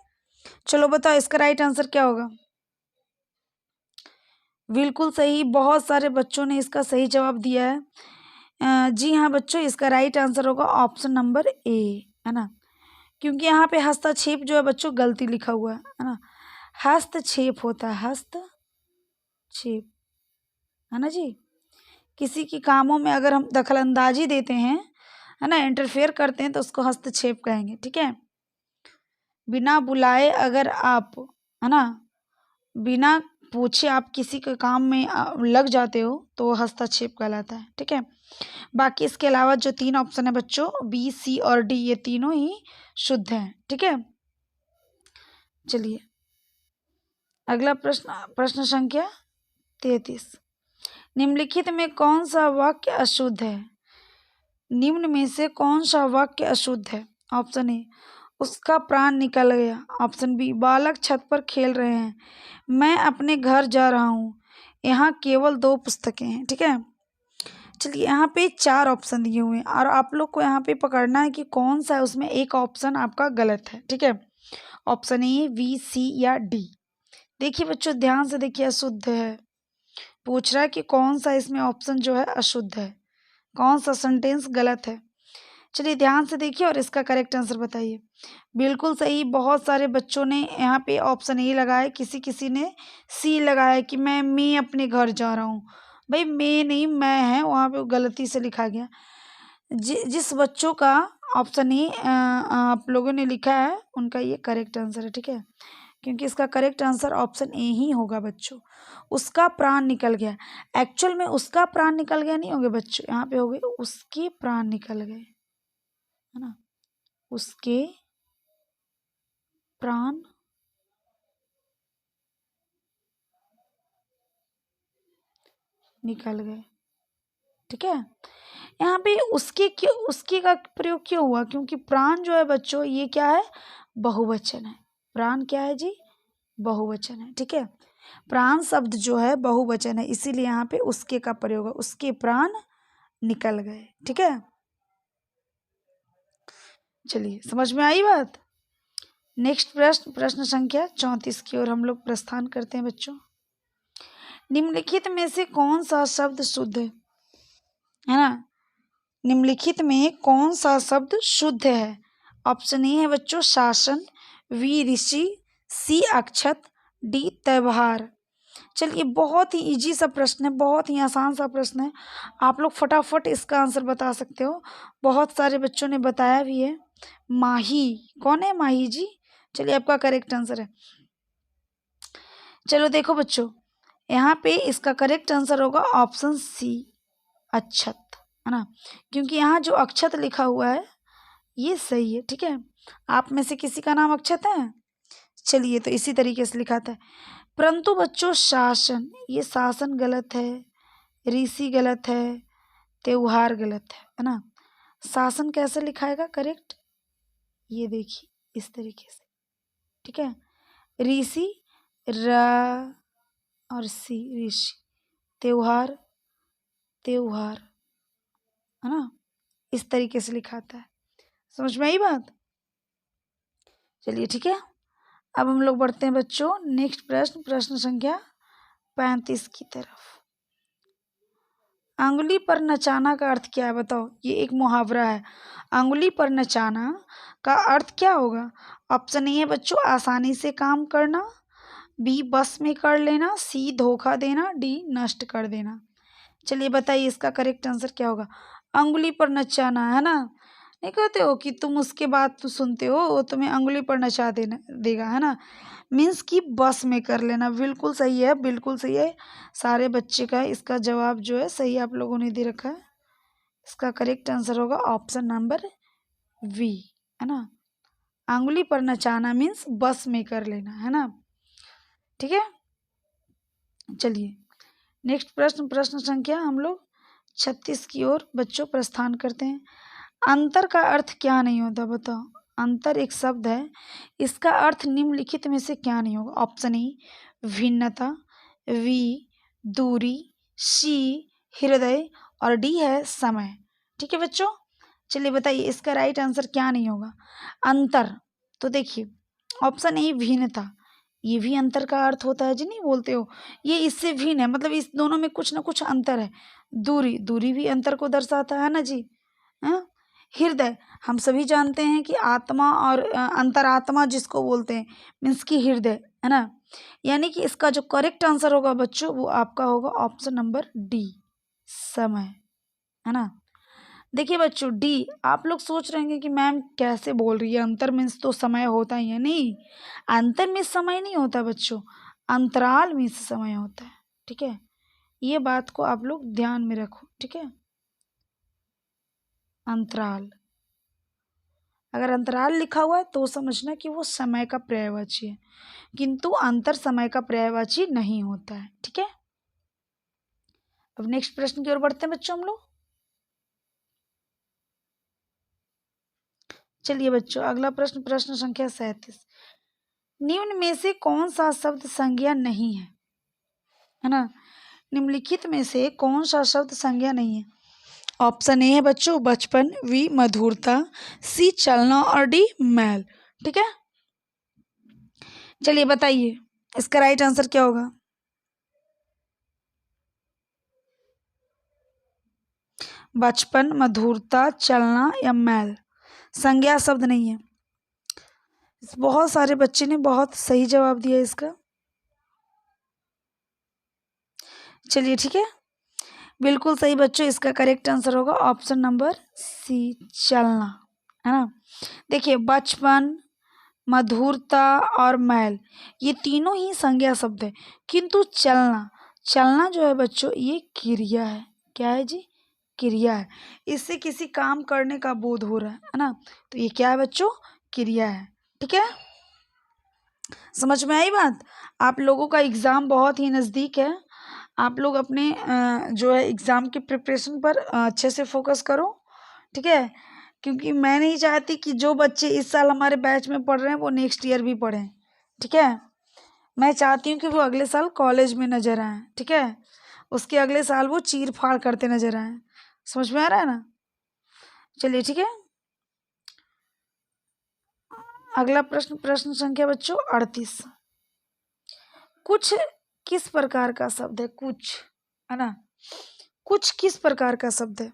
चलो बताओ इसका राइट आंसर क्या होगा? बिल्कुल सही, बहुत सारे बच्चों ने इसका सही जवाब दिया है। जी हाँ बच्चों, इसका राइट आंसर होगा ऑप्शन नंबर ए, है ना, क्योंकि यहाँ पे हस्तक्षेप जो है बच्चों गलती लिखा हुआ है ना, हस्तक्षेप होता है, हस्तक्षेप, है ना जी। किसी के कामों में अगर हम दखलंदाजी देते हैं, है ना, इंटरफेयर करते हैं, तो उसको हस्तक्षेप कहेंगे। ठीक है, बिना बुलाए अगर आप, है ना, बिना पूछे आप किसी के काम में लग जाते हो तो वो हस्तक्षेप कहलाता है। ठीक है, बाकी इसके अलावा जो तीन ऑप्शन है बच्चों बी, सी और डी, ये तीनों ही शुद्ध हैं। ठीक है, चलिए अगला प्रश्न, प्रश्न संख्या 33। निम्नलिखित में कौन सा वाक्य अशुद्ध है? निम्न में से कौन सा वाक्य अशुद्ध है? ऑप्शन ए उसका प्राण निकल गया, ऑप्शन बी बालक छत पर खेल रहे हैं, मैं अपने घर जा रहा हूँ, यहाँ केवल 2 पुस्तकें हैं। ठीक है, चलिए यहाँ पे 4 ऑप्शन दिए हुए हैं और आप लोग को यहाँ पे पकड़ना है कि कौन सा है उसमें एक ऑप्शन आपका गलत है। ठीक है, ऑप्शन ए, बी, सी या डी। देखिए बच्चों ध्यान से देखिए, अशुद्ध है, पूछ रहा है कि कौन सा इसमें ऑप्शन जो है अशुद्ध है, कौन सा सेंटेंस गलत है। चलिए ध्यान से देखिए और इसका करेक्ट आंसर बताइए। बिल्कुल सही, बहुत सारे बच्चों ने यहाँ पे ऑप्शन ए लगाया, किसी किसी ने सी लगाया कि मैं अपने घर जा रहा हूँ। भाई मैं नहीं, मैं है, वहाँ पे गलती से लिखा गया। जिस बच्चों का ऑप्शन ए आप लोगों ने लिखा है उनका ये करेक्ट आंसर है। ठीक है, क्योंकि इसका करेक्ट आंसर ऑप्शन ए ही होगा बच्चों। उसका प्राण निकल गया, एक्चुअल में उसका प्राण निकल गया नहीं होगा बच्चों, यहाँ पे हो गए उसके प्राण निकल गए, है ना, उसके प्राण निकल गए। ठीक है, यहाँ पे उसके क्यों, उसके का प्रयोग क्यों हुआ? क्योंकि प्राण जो है बच्चों ये क्या है? बहुवचन है। प्राण क्या है जी? बहुवचन है। ठीक है, प्राण शब्द जो है बहुवचन है, इसीलिए यहाँ पे उसके का प्रयोग है, उसके प्राण निकल गए। ठीक है, चलिए समझ में आई बात। नेक्स्ट प्रश्न, प्रश्न संख्या 34 की ओर हम लोग प्रस्थान करते हैं बच्चों। निम्नलिखित में से कौन सा शब्द शुद्ध है ना, निम्नलिखित में कौन सा शब्द शुद्ध है? ऑप्शन ए है बच्चों शासन, बी ऋषि, सी अक्षत, डी त्यौहार। चलिए बहुत ही इजी सा प्रश्न है, बहुत ही आसान सा प्रश्न है, आप लोग फटाफट इसका आंसर बता सकते हो। बहुत सारे बच्चों ने बताया भी है। माही, कौन है माही जी? चलिए आपका करेक्ट आंसर है। चलो देखो बच्चों, यहाँ पे इसका करेक्ट आंसर होगा ऑप्शन सी अक्षत, है ना, क्योंकि यहाँ जो अक्षत लिखा हुआ है ये सही है। ठीक है, आप में से किसी का नाम अक्षत है? चलिए तो इसी तरीके से लिखा था। परंतु बच्चों शासन, ये शासन गलत है, ऋषि गलत है, त्योहार गलत है ना। शासन कैसे लिखाएगा करेक्ट? ये देखिए इस तरीके से। ठीक है, ऋषि र और सी, ऋषि। त्योहार, त्योहार, है ना, इस तरीके से लिखा आता है। समझ में आई बात? चलिए ठीक है, अब हम लोग बढ़ते हैं बच्चों नेक्स्ट प्रश्न, प्रश्न संख्या 35 की तरफ। अंगुली पर नचाना का अर्थ क्या है बताओ? ये एक मुहावरा है। अंगुली पर नचाना का अर्थ क्या होगा? ऑप्शन ए है बच्चों आसानी से काम करना, बी बस में कर लेना, सी धोखा देना, डी नष्ट कर देना। चलिए बताइए इसका करेक्ट आंसर क्या होगा? अंगुली पर नचाना, है ना, नहीं कहते हो कि तुम उसके बाद तो सुनते हो वो तुम्हें अंगुली पर नचा देना देगा, है ना, मीन्स कि बस में कर लेना। बिल्कुल सही है, बिल्कुल सही है। सारे बच्चे का इसका जवाब जो है सही आप लोगों ने दे रखा है। इसका करेक्ट आंसर होगा ऑप्शन नंबर वी, है ना, अंगुली पर नचाना मीन्स बस में कर लेना, है ना, ठीक है। चलिए नेक्स्ट प्रश्न, प्रश्न संख्या हम लोग 36 की ओर बच्चों प्रस्थान करते हैं। अंतर का अर्थ क्या नहीं होता बताओ? अंतर एक शब्द है, इसका अर्थ निम्नलिखित में से क्या नहीं होगा? ऑप्शन ए भिन्नता, वी दूरी, सी हृदय और डी है समय। ठीक है बच्चों, चलिए बताइए इसका राइट आंसर क्या नहीं होगा? अंतर, तो देखिए ऑप्शन ए भिन्नता, ये भी अंतर का अर्थ होता है जी, नहीं बोलते हो, ये इससे भिन्न है, मतलब इस दोनों में कुछ ना कुछ अंतर है। दूरी, दूरी भी अंतर को दर्शाता है ना जी। हाँ, हृदय, हम सभी जानते हैं कि आत्मा और अंतरात्मा जिसको बोलते हैं मीन्स की हृदय, है ना, यानी कि इसका जो करेक्ट आंसर होगा बच्चों वो आपका होगा ऑप्शन नंबर डी समय, है ना। देखिए बच्चों डी, आप लोग सोच रहे होंगे कि मैम कैसे बोल रही है, अंतर मीन्स तो समय होता ही है, नहीं, अंतर मीन्स समय नहीं होता बच्चों, अंतराल मीन्स समय होता है, ठीक है, ये बात को आप लोग ध्यान में रखो, ठीक है। अंतराल, अगर अंतराल लिखा हुआ है तो समझना कि वो समय का पर्यायवाची है, किंतु अंतर समय का पर्यायवाची नहीं होता है, ठीक है। अब नेक्स्ट प्रश्न की ओर बढ़ते हैं बच्चों हम लोग। चलिए बच्चों अगला प्रश्न, प्रश्न संख्या 37। निम्न में से कौन सा शब्द संज्ञा नहीं है ना, निम्नलिखित में से कौन सा शब्द संज्ञा नहीं है? ऑप्शन ए है बच्चों बचपन, वी मधुरता, सी चलना और डी मैल, ठीक है। चलिए बताइए इसका राइट आंसर क्या होगा? बचपन, मधुरता, चलना या मैल संज्ञा शब्द नहीं है। बहुत सारे बच्चे ने बहुत सही जवाब दिया इसका। चलिए ठीक है, बिल्कुल सही बच्चों, इसका करेक्ट आंसर होगा ऑप्शन नंबर सी चलना, है ना। देखिए बचपन, मधुरता और मैल ये तीनों ही संज्ञा शब्द है, किंतु चलना, चलना जो है बच्चों ये क्रिया है। क्या है जी? क्रिया है, इससे किसी काम करने का बोध हो रहा है ना, तो ये क्या है बच्चों? क्रिया है, ठीक है। समझ में आई बात? आप लोगों का एग्ज़ाम बहुत ही नज़दीक है, आप लोग अपने जो है एग्ज़ाम की प्रिपरेशन पर अच्छे से फोकस करो, ठीक है, क्योंकि मैं नहीं चाहती कि जो बच्चे इस साल हमारे बैच में पढ़ रहे हैं वो नेक्स्ट ईयर भी पढ़ें, ठीक है। मैं चाहती हूँ कि वो अगले साल कॉलेज में नज़र आएँ, ठीक है, उसके अगले साल वो चीर फाड़ करते नज़र आएँ। समझ में आ रहा है ना? चलिए ठीक है, अगला प्रश्न, प्रश्न संख्या बच्चों 38। कुछ किस प्रकार का शब्द है? कुछ, है ना, कुछ किस प्रकार का शब्द है?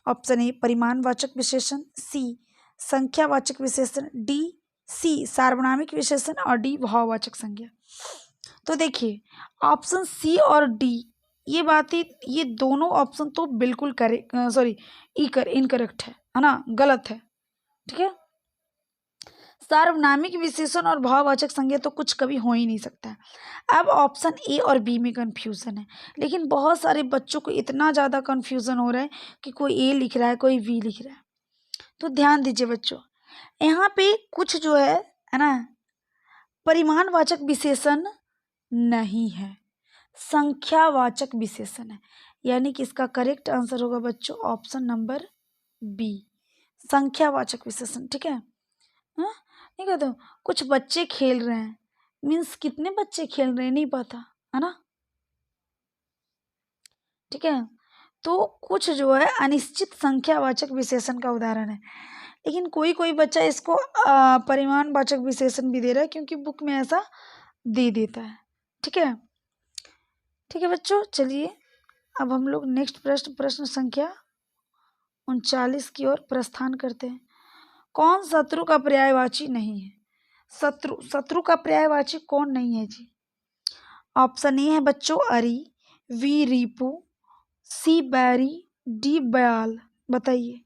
ऑप्शन ए परिमाणवाचक विशेषण, सी संख्यावाचक विशेषण, डी सी सार्वनामिक विशेषण और डी भाववाचक संज्ञा। तो देखिए ऑप्शन सी और डी ये बातें, ये दोनों ऑप्शन तो बिल्कुल करेक्ट, सॉरी इनकरेक्ट है ना, गलत है, ठीक है। सार्वनामिक विशेषण और भाववाचक संज्ञा तो कुछ कभी हो ही नहीं सकता है। अब ऑप्शन ए और बी में कंफ्यूजन है, लेकिन बहुत सारे बच्चों को इतना ज़्यादा कंफ्यूजन हो रहा है कि कोई ए लिख रहा है कोई बी लिख रहा है। तो ध्यान दीजिए बच्चों, यहाँ पे कुछ जो है ना, परिमाणवाचक विशेषण नहीं है, संख्यावाचक विशेषण है, यानी कि इसका करेक्ट आंसर होगा बच्चों ऑप्शन नंबर बी संख्यावाचक विशेषण, ठीक है। हाँ, नहीं कहते हो, कुछ बच्चे खेल रहे हैं, मीन्स कितने बच्चे खेल रहे हैं नहीं पता, है ना। ठीक है, तो कुछ जो है अनिश्चित संख्यावाचक विशेषण का उदाहरण है, लेकिन कोई कोई बच्चा इसको परिमाणवाचक विशेषण भी दे रहा है क्योंकि बुक में ऐसा दे देता है। ठीक है, ठीक है बच्चों, चलिए अब हम लोग नेक्स्ट प्रश्न संख्या 39 की ओर प्रस्थान करते हैं। कौन शत्रु का पर्यायवाची नहीं है? शत्रु का पर्यायवाची कौन नहीं है जी? ऑप्शन ए है बच्चों अरी, बी रीपू, सी बैरी, डी बयाल। बताइए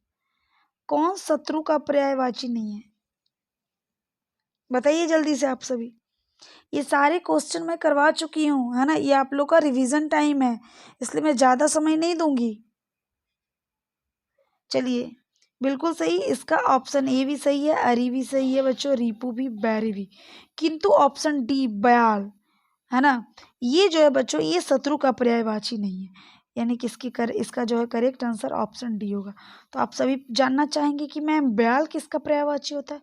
कौन शत्रु का पर्यायवाची नहीं है? बताइए जल्दी से आप सभी। ये सारे क्वेश्चन मैं करवा चुकी हूँ, है ना। ये आप लोग का रिवीजन टाइम है, इसलिए मैं ज़्यादा समय नहीं दूंगी। चलिए, बिल्कुल सही, इसका ऑप्शन ए भी सही है, अरी भी सही है बच्चों, रीपू भी, बैरी भी, किंतु ऑप्शन डी बयाल, है ना, ये जो है बच्चों ये शत्रु का पर्यायवाची नहीं है, यानी कि इसका जो है करेक्ट आंसर ऑप्शन डी होगा। तो आप सभी जानना चाहेंगे कि मैम बयाल किसका पर्यायवाची होता है?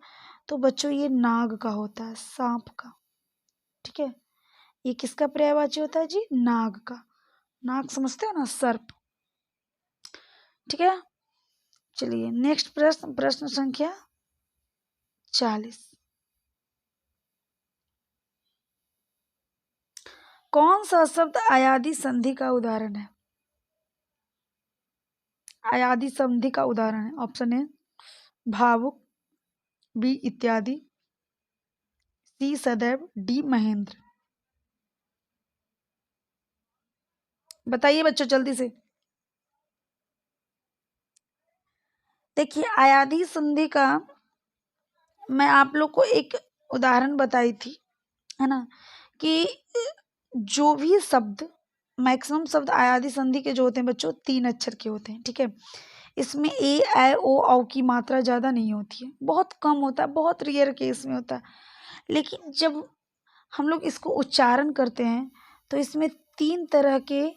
तो बच्चों ये नाग का होता है, सांप का। ठीक है, ये किसका पर्यायवाची होता है जी? नाग का। नाग समझते हो ना, सर्प। ठीक है, चलिए नेक्स्ट प्रश्न संख्या 40। कौन सा शब्द अयादी संधि का उदाहरण है? अयादी संधि का उदाहरण है, ऑप्शन ए भावुक, बी इत्यादि, सी सदैव, डी महेंद्र। बताइए बच्चों जल्दी से। देखिए अयादी संधि का मैं आप लोग को एक उदाहरण बताई थी, है ना, कि जो भी शब्द मैक्सिमम शब्द अयादी संधि के जो होते हैं बच्चों 3 अक्षर के होते हैं। ठीक है, इसमें ए ऐ ओ औ की मात्रा ज़्यादा नहीं होती है, बहुत कम होता है, बहुत रेयर केस में होता है। लेकिन जब हम लोग इसको उच्चारण करते हैं तो इसमें 3 तरह के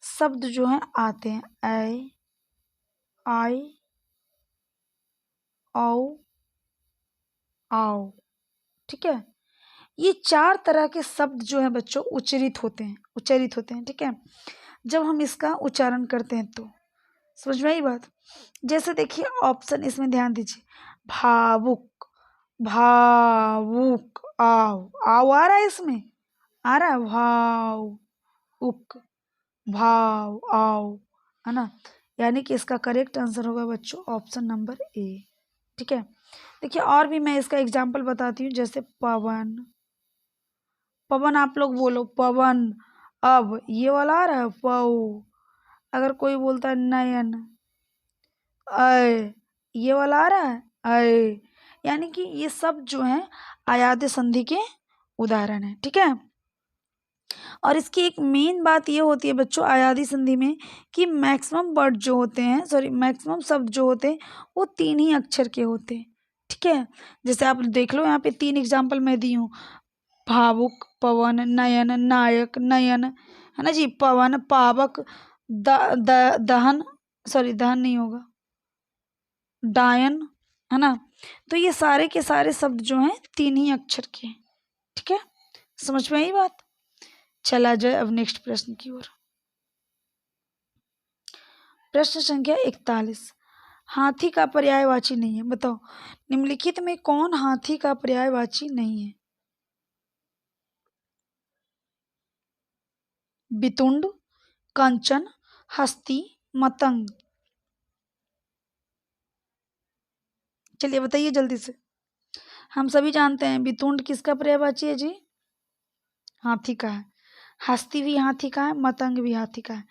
शब्द जो हैं आते हैं, ऐ, आय, औ, आओ। ठीक है, ये 4 तरह के शब्द जो है बच्चों उच्चारित होते हैं। ठीक है, जब हम इसका उच्चारण करते हैं तो समझ में आई बात। जैसे देखिए ऑप्शन, इसमें ध्यान दीजिए, भावुक, भावुक, आओ, आओ आ रहा है, इसमें आ रहा है, भावुक, भाव, आओ, है ना, यानी कि इसका करेक्ट आंसर होगा बच्चों ऑप्शन नंबर ए। ठीक है, देखिए और भी मैं इसका एग्जाम्पल बताती हूँ, जैसे पवन, पवन आप लोग बोलो पवन, अब ये वाला आ रहा है पौ। अगर कोई बोलता है नयन, अय, ये वाला आ रहा है अय, यानी कि ये सब जो है अयादी संधि के उदाहरण है। ठीक है, और इसकी एक मेन बात ये होती है बच्चों अयादी संधि में कि मैक्सिमम वर्ड जो होते हैं, मैक्सिमम शब्द जो होते हैं वो 3 ही अक्षर के होते हैं। ठीक है, जैसे आप देख लो यहाँ पे 3 एग्जाम्पल मैं दी हूँ, भावुक, पवन, नयन, नायक, नयन, है ना जी, पवन, पावक, दहन, दहन नहीं होगा, डायन, है ना। तो ये सारे के सारे शब्द जो हैं 3 ही अक्षर के हैं। ठीक है, समझ में आई बात। चला जाए अब नेक्स्ट प्रश्न की ओर। प्रश्न संख्या 41, हाथी का पर्यायवाची नहीं है। बताओ निम्नलिखित में कौन हाथी का पर्यायवाची नहीं है? बितुंड, कंचन, हस्ती, मतंग। चलिए बताइए जल्दी से। हम सभी जानते हैं बितुंड किसका पर्यायवाची है जी? हाथी का है। हस्ती भी हाथी का है, मतंग भी हाथी का है,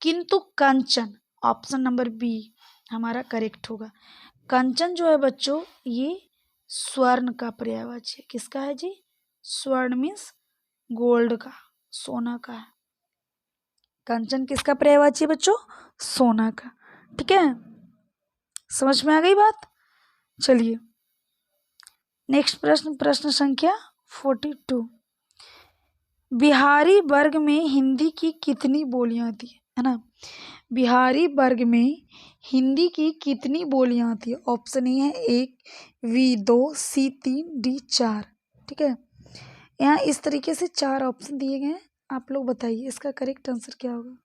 किंतु कंचन ऑप्शन नंबर बी हमारा करेक्ट होगा। कंचन जो है बच्चों ये स्वर्ण का पर्यायवाची है। किसका है जी? स्वर्ण मीन्स गोल्ड का, सोना का है। कंचन किसका पर्यायवाची है बच्चों? सोना का। ठीक है, समझ में आ गई बात। चलिए नेक्स्ट प्रश्न संख्या 42, बिहारी वर्ग में हिंदी की कितनी बोलियां आती है ना। बिहारी वर्ग में हिंदी की कितनी बोलियां आती है? ऑप्शन ए है 1, बी 2, सी 3, डी 4। ठीक है, यहाँ इस तरीके से 4 ऑप्शन दिए गए हैं, आप लोग बताइए इसका करेक्ट आंसर क्या होगा।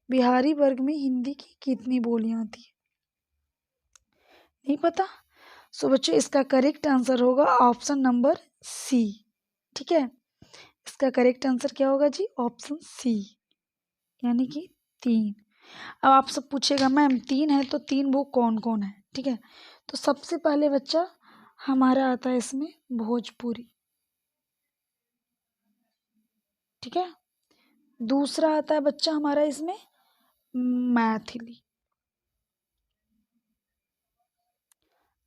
बिहारी वर्ग में हिंदी की कितनी बोलियां आती है, नहीं पता। सो बच्चों इसका करेक्ट आंसर होगा ऑप्शन नंबर सी। ठीक है, इसका करेक्ट आंसर क्या होगा जी, ऑप्शन सी, यानी कि 3। अब आपसे पूछेगा मैम 3 है तो 3 वो कौन कौन है। ठीक है, तो सबसे पहले बच्चा हमारा आता है इसमें भोजपुरी। ठीक है, दूसरा आता है बच्चा हमारा इसमें मैथिली।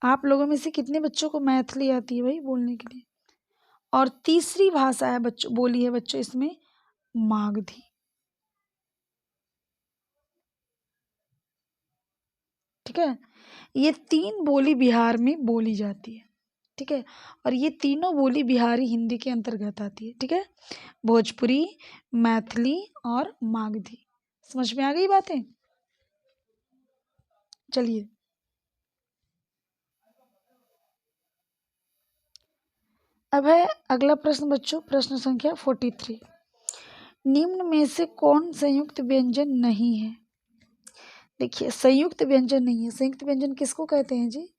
आप लोगों में से कितने बच्चों को मैथिली आती है भाई बोलने के लिए। और तीसरी भाषा है बच्चों, बोली है बच्चों इसमें मागधी। ठीक है, ये 3 बोली बिहार में बोली जाती है। ठीक है, और ये तीनों बोली बिहारी हिंदी के अंतर्गत आती है। ठीक है, भोजपुरी, मैथिली और मागधी। समझ में आ गई बातें। चलिए अब है अगला प्रश्न बच्चों, प्रश्न संख्या 43। निम्न में से कौन संयुक्त व्यंजन नहीं है। देखिए संयुक्त व्यंजन नहीं है, संयुक्त व्यंजन किसको कहते हैं जी,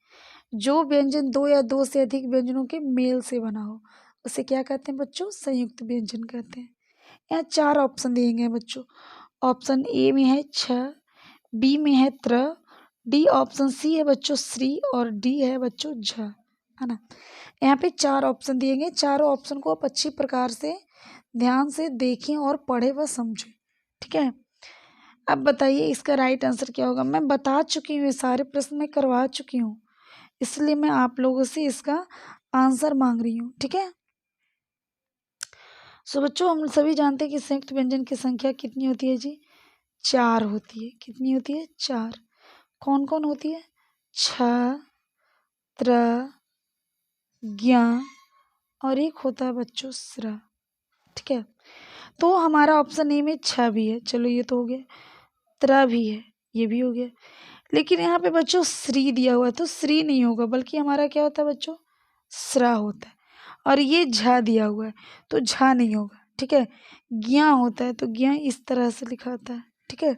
जो व्यंजन 2 या 2 से अधिक व्यंजनों के मेल से बना हो उसे क्या कहते हैं बच्चों, संयुक्त व्यंजन कहते हैं। यहाँ 4 ऑप्शन दिए गए हैं बच्चों। ऑप्शन ए में है छ, बी में है त्र, डी ऑप्शन सी है बच्चों श्री और डी है बच्चों झ, है ना। यहाँ पे 4 ऑप्शन दिए गए, चारों ऑप्शन को आप अच्छी प्रकार से ध्यान से देखें और पढ़े व समझें। ठीक है, अब बताइए इसका राइट आंसर क्या होगा। मैं बता चुकी हूँ, ये सारे प्रश्न मैं करवा चुकी हूँ, इसलिए मैं आप लोगों से इसका आंसर मांग रही हूँ। ठीक है, सो बच्चों हम सभी जानते हैं कि संयुक्त व्यंजन की संख्या कितनी होती है जी, 4 होती है। कितनी होती है, 4। कौन कौन होती है, छ, त्र, ज्ञ और एक होता है बच्चों स्र। ठीक है, तो हमारा ऑप्शन ए में छ भी है, चलो ये तो हो गया, त्र भी है, ये भी हो गया, लेकिन यहाँ पे बच्चों श्री दिया हुआ है तो श्री नहीं होगा, बल्कि हमारा क्या होता है बच्चों, स्रा होता है। और ये झा दिया हुआ है तो झा नहीं होगा। ठीक है, ज्ञा होता है तो ज्ञा इस तरह से लिखा होता है। ठीक है,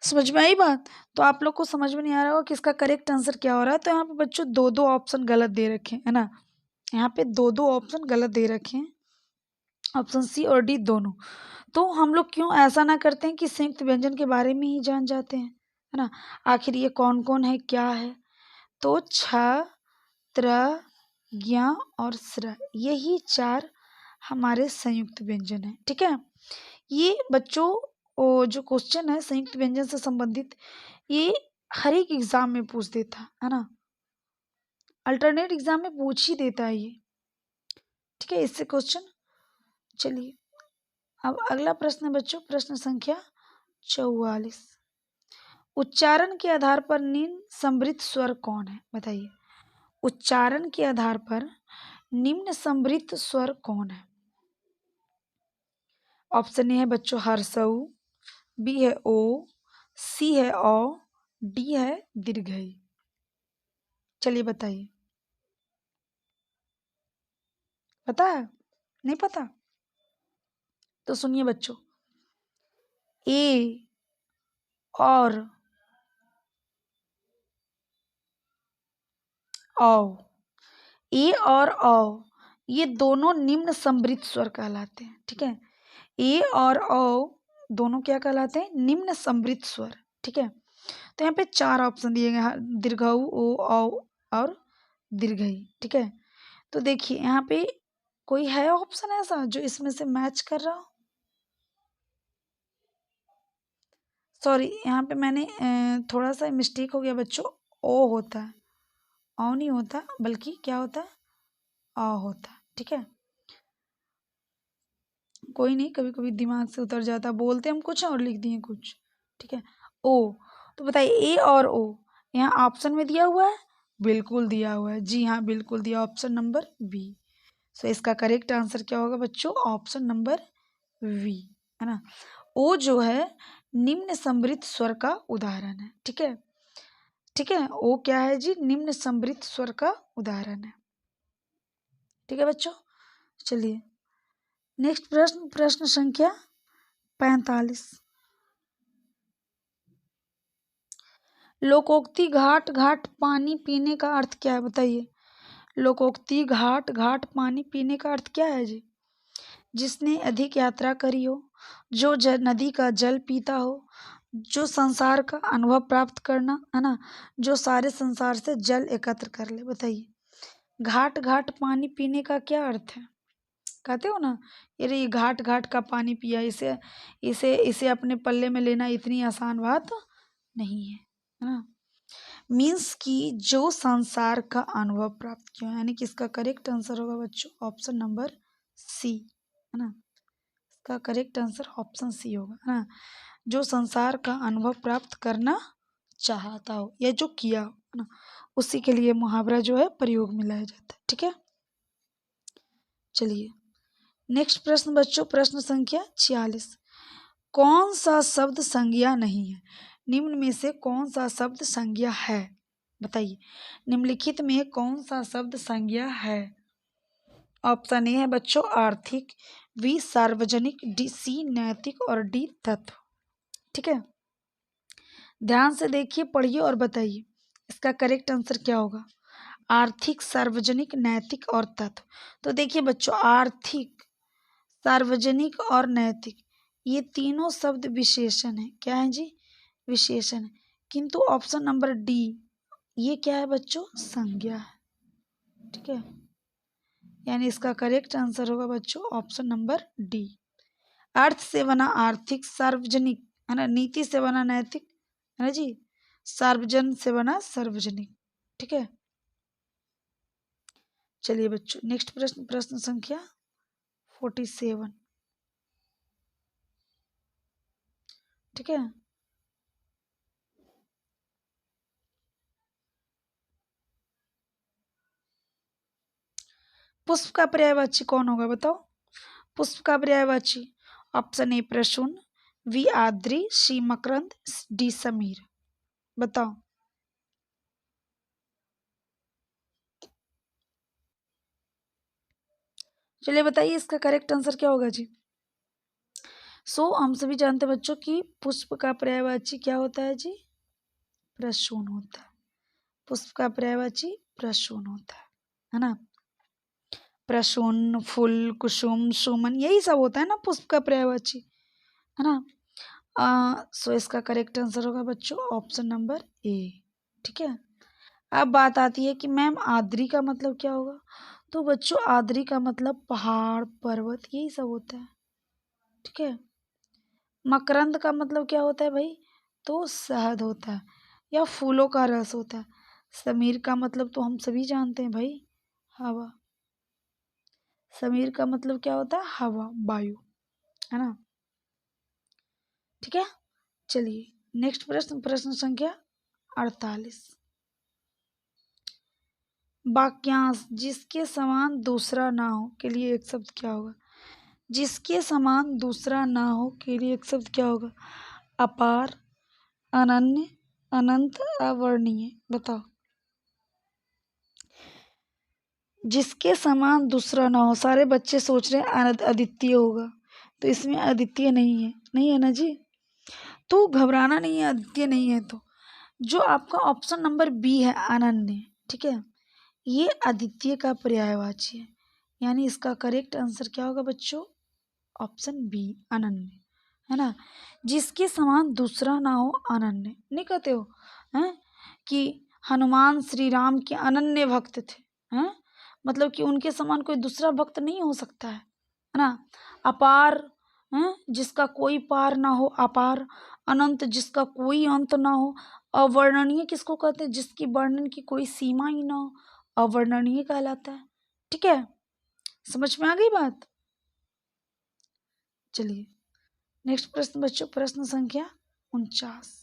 समझ में आई बात। तो आप लोग को समझ में नहीं आ रहा होगा कि इसका करेक्ट आंसर क्या हो रहा है। तो यहाँ पे बच्चों 2-2 ऑप्शन गलत दे रखे हैं, है ना। यहाँ पे 2-2 ऑप्शन गलत दे रखे हैं, ऑप्शन सी और डी दोनों। तो हम लोग क्यों ऐसा ना करते हैं कि संयुक्त व्यंजन के बारे में ही जान जाते हैं, है ना। आखिर ये कौन कौन है, क्या है। तो छ, त्र, ज्ञ और स्र, यही 4 हमारे संयुक्त व्यंजन है। ठीक है, ये बच्चों जो क्वेश्चन है संयुक्त व्यंजन से संबंधित, ये हर एक एग्जाम में पूछ देता है ना, अल्टरनेट एग्जाम में पूछ ही देता है ये। ठीक है, इससे क्वेश्चन। चलिए अब अगला प्रश्न है बच्चों, प्रश्न संख्या 44। उच्चारण के आधार पर निम्न सम्मिलित स्वर कौन है, बताइए। उच्चारण के आधार पर निम्न सम्मिलित स्वर कौन है। ऑप्शन ए है बच्चों हर्षऊ, बी है ओ, सी है औ, डी है दीर्घई। चलिए बताइए, पता है, नहीं पता। तो सुनिए बच्चों, ए और औ, ए और औ ये दोनों निम्न सम्मिलित स्वर कहलाते हैं। ठीक है, ए और औ दोनों क्या कहलाते हैं, निम्न सम्मिलित स्वर। ठीक है, तो यहाँ पे 4 ऑप्शन दिए गए हैं, दीर्घऊ, ओ, औ और दीर्घई। ठीक है, तो देखिए यहाँ पे कोई है ऑप्शन ऐसा जो इसमें से मैच कर रहा हो। सॉरी, यहाँ पे मैंने थोड़ा सा मिस्टेक हो गया बच्चों, ओ होता है, औ नहीं होता, बल्कि क्या होता है, अ होता है। ठीक है, कोई नहीं, कभी कभी दिमाग से उतर जाता, बोलते हम कुछ और लिख दिए कुछ। ठीक है, ओ, तो बताइए ए और ओ यहाँ ऑप्शन में दिया हुआ है, बिल्कुल दिया हुआ है, जी हाँ बिल्कुल दिया, ऑप्शन नंबर बी। सो इसका करेक्ट आंसर क्या होगा बच्चों, ऑप्शन नंबर वी, है ना। ओ जो है निम्न सम्मिलित स्वर का उदाहरण है। ठीक है, ठीक है, ओ क्या है जी, निम्न सम्मिलित स्वर का उदाहरण है। ठीक है बच्चों। चलिए नेक्स्ट प्रश्न, प्रश्न संख्या 45। लोकोक्ति घाट घाट पानी पीने का अर्थ क्या है बताइए। लोकोक्ति घाट घाट पानी पीने का अर्थ क्या है जी। जिसने अधिक यात्रा करी हो, जो नदी का जल पीता हो, जो संसार का अनुभव प्राप्त करना, है ना, जो सारे संसार से जल एकत्र कर ले। बताइए घाट घाट पानी पीने का क्या अर्थ है। कहते हो ना, अरे घाट घाट का पानी पिया, इसे इसे इसे अपने पल्ले में लेना इतनी आसान बात नहीं है ना। मीन्स कि जो संसार का अनुभव प्राप्त किया, यानी कि इसका करेक्ट आंसर होगा बच्चों ऑप्शन नंबर सी, है ना। इसका करेक्ट आंसर ऑप्शन सी होगा, है ना। जो संसार का अनुभव प्राप्त करना चाहता हो या जो किया हो, है ना, उसी के लिए मुहावरा जो है प्रयोग में लाया जाता है। ठीक है, चलिए नेक्स्ट प्रश्न बच्चों, प्रश्न संख्या 46। कौन सा शब्द संज्ञा नहीं है। निम्न में से कौन सा शब्द संज्ञा है बताइए। निम्नलिखित में कौन सा शब्द संज्ञा है। ऑप्शन ए है बच्चों आर्थिक, बी सार्वजनिक, डी सी नैतिक और डी तत्व। ठीक है, ध्यान से देखिए, पढ़िए और बताइए इसका करेक्ट आंसर क्या होगा। आर्थिक, सार्वजनिक, नैतिक और तत्व। तो देखिए बच्चों, आर्थिक, सार्वजनिक और नैतिक ये तीनों शब्द विशेषण है। क्या है जी, विशेषण है। किंतु ऑप्शन नंबर डी ये क्या है बच्चों, संज्ञा है। ठीक है, यानी इसका करेक्ट आंसर होगा बच्चों ऑप्शन नंबर डी। अर्थ से बना आर्थिक, सार्वजनिक, है ना, नीति से बना नैतिक, है ना जी, सार्वजन से बना सार्वजनिक। ठीक है, चलिए बच्चों नेक्स्ट प्रश्न, प्रश्न संख्या 47। ठीक है, पुष्प का पर्यायवाची कौन होगा बताओ। पुष्प का पर्यायवाची ऑप्शन ए प्रसून, बी आद्री, सी मकरंद, डी समीर। बताओ। चलिए बताइए इसका करेक्ट आंसर क्या होगा जी। हम सभी जानते हैं बच्चों कि पुष्प का पर्यायवाची क्या होता है जी, प्रसून होता है। पुष्प का पर्यायवाची प्रसून होता है ना। प्रसून, फूल, कुसुम, सुमन यही सब होता है ना पुष्प का पर्यायवाची, है ना। इसका करेक्ट आंसर होगा बच्चों ऑप्शन नंबर ए। ठीक है, अब बात आती है कि मैम आद्री का मतलब क्या होगा। तो बच्चों आद्री का मतलब पहाड़, पर्वत यही सब होता है। ठीक है, मकरंद का मतलब क्या होता है भाई, तो शहद होता है या फूलों का रस होता है। समीर का मतलब तो हम सभी जानते हैं भाई, हवा। समीर का मतलब क्या होता है, हवा, वायु, है ना। ठीक है, चलिए नेक्स्ट प्रश्न, प्रश्न संख्या 48। वाक्यांश जिसके समान दूसरा ना हो के लिए एक शब्द क्या होगा। जिसके समान दूसरा ना हो के लिए एक शब्द क्या होगा। अपार, अनन्य, अनंत, अवर्णीय। बताओ। जिसके समान दूसरा ना हो, सारे बच्चे सोच रहे हैं अद्वितीय होगा, तो इसमें अद्वितीय नहीं है, नहीं है ना जी। तो घबराना नहीं है, अद्वितीय नहीं है। तो जो आपका ऑप्शन नंबर बी है अनन्य, ठीक है, ये अद्वितीय का पर्यायवाची है। यानी इसका करेक्ट आंसर क्या होगा बच्चों, ऑप्शन बी अनन्य, है ना। जिसके समान दूसरा ना हो, अनन्य। नहीं कहते हो हैं कि हनुमान श्री राम के अनन्य भक्त थे, हैं, मतलब कि उनके समान कोई दूसरा भक्त नहीं हो सकता है ना। अपार, हैं, जिसका कोई पार ना हो, अपार। अनंत, जिसका कोई अंत ना हो। अवर्णनीय किसको कहते हैं, जिसकी वर्णन की कोई सीमा ही ना हो, अवर्णनीय कहलाता है। ठीक है, समझ में आ गई बात। चलिए नेक्स्ट प्रश्न बच्चों, प्रश्न संख्या 49।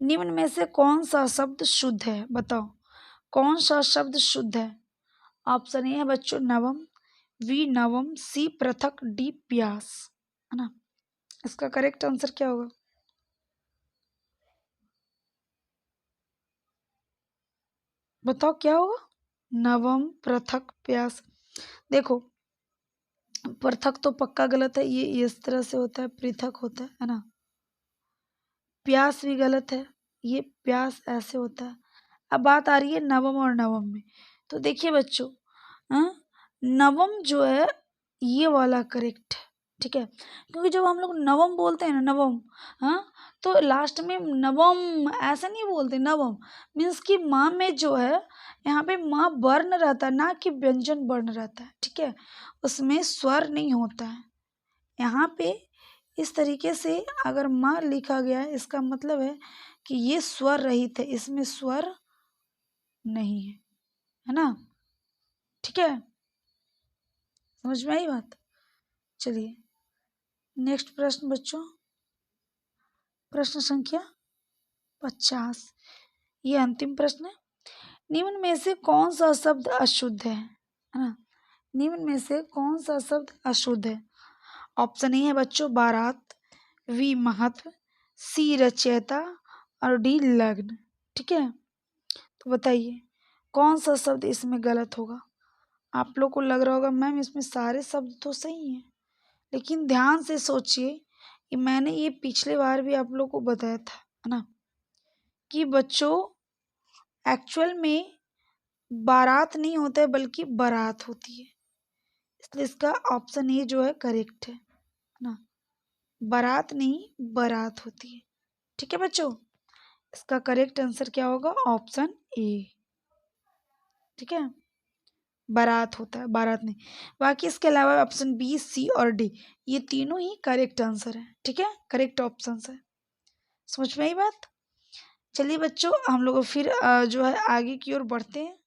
निम्न में से कौन सा शब्द शुद्ध है बताओ। कौन सा शब्द शुद्ध है। ऑप्शन ए है बच्चों नवम, बी नवम, सी पृथक, डी प्यास, है ना। इसका करेक्ट आंसर क्या होगा। बताओ क्या होगा? नवम, पृथक, प्यास। देखो पृथक तो पक्का गलत है, ये इस तरह से होता है, पृथक होता है ना। प्यास भी गलत है, ये प्यास ऐसे होता है। अब बात आ रही है नवम और नवम में। तो देखिए बच्चों, हाँ, नवम जो है ये वाला करेक्ट है, ठीक है। क्योंकि जब हम लोग नवम बोलते हैं ना, नवम, हाँ, तो लास्ट में नवम ऐसा नहीं बोलते, नवम मीन्स कि माँ में जो है, यहाँ पे माँ वर्ण रहता है ना कि व्यंजन वर्ण रहता है, ठीक है। उसमें स्वर नहीं होता है यहाँ पे। इस तरीके से अगर माँ लिखा गया है, इसका मतलब है कि ये स्वर रहित है, इसमें स्वर नहीं है ना, ठीक है। समझ में आई बात? चलिए नेक्स्ट प्रश्न बच्चों, प्रश्न संख्या 50, ये अंतिम प्रश्न है। निम्न में से कौन सा शब्द अशुद्ध है ना? निम्न में से कौन सा शब्द अशुद्ध है? ऑप्शन ए है बच्चों बारात, बी महत्व, सी रचयिता और डी लग्न, ठीक है। तो बताइए कौन सा शब्द इसमें गलत होगा? आप लोग को लग रहा होगा मैम इसमें सारे शब्द तो सही हैं, लेकिन ध्यान से सोचिए कि मैंने ये पिछले बार भी आप लोग को बताया था, है ना, कि बच्चों एक्चुअल में बारात नहीं होता है बल्कि बारात होती है, इसलिए इसका ऑप्शन ए जो है करेक्ट है ना। बारात नहीं बारात होती है, ठीक है बच्चों। इसका करेक्ट आंसर क्या होगा? ऑप्शन ए, ठीक है। बारात होता है, बारात नहीं। बाकी इसके अलावा ऑप्शन बी, सी और डी ये तीनों ही करेक्ट आंसर है, ठीक है, करेक्ट ऑप्शन है। समझ में आई बात? चलिए बच्चों हम लोग फिर जो है आगे की ओर बढ़ते हैं।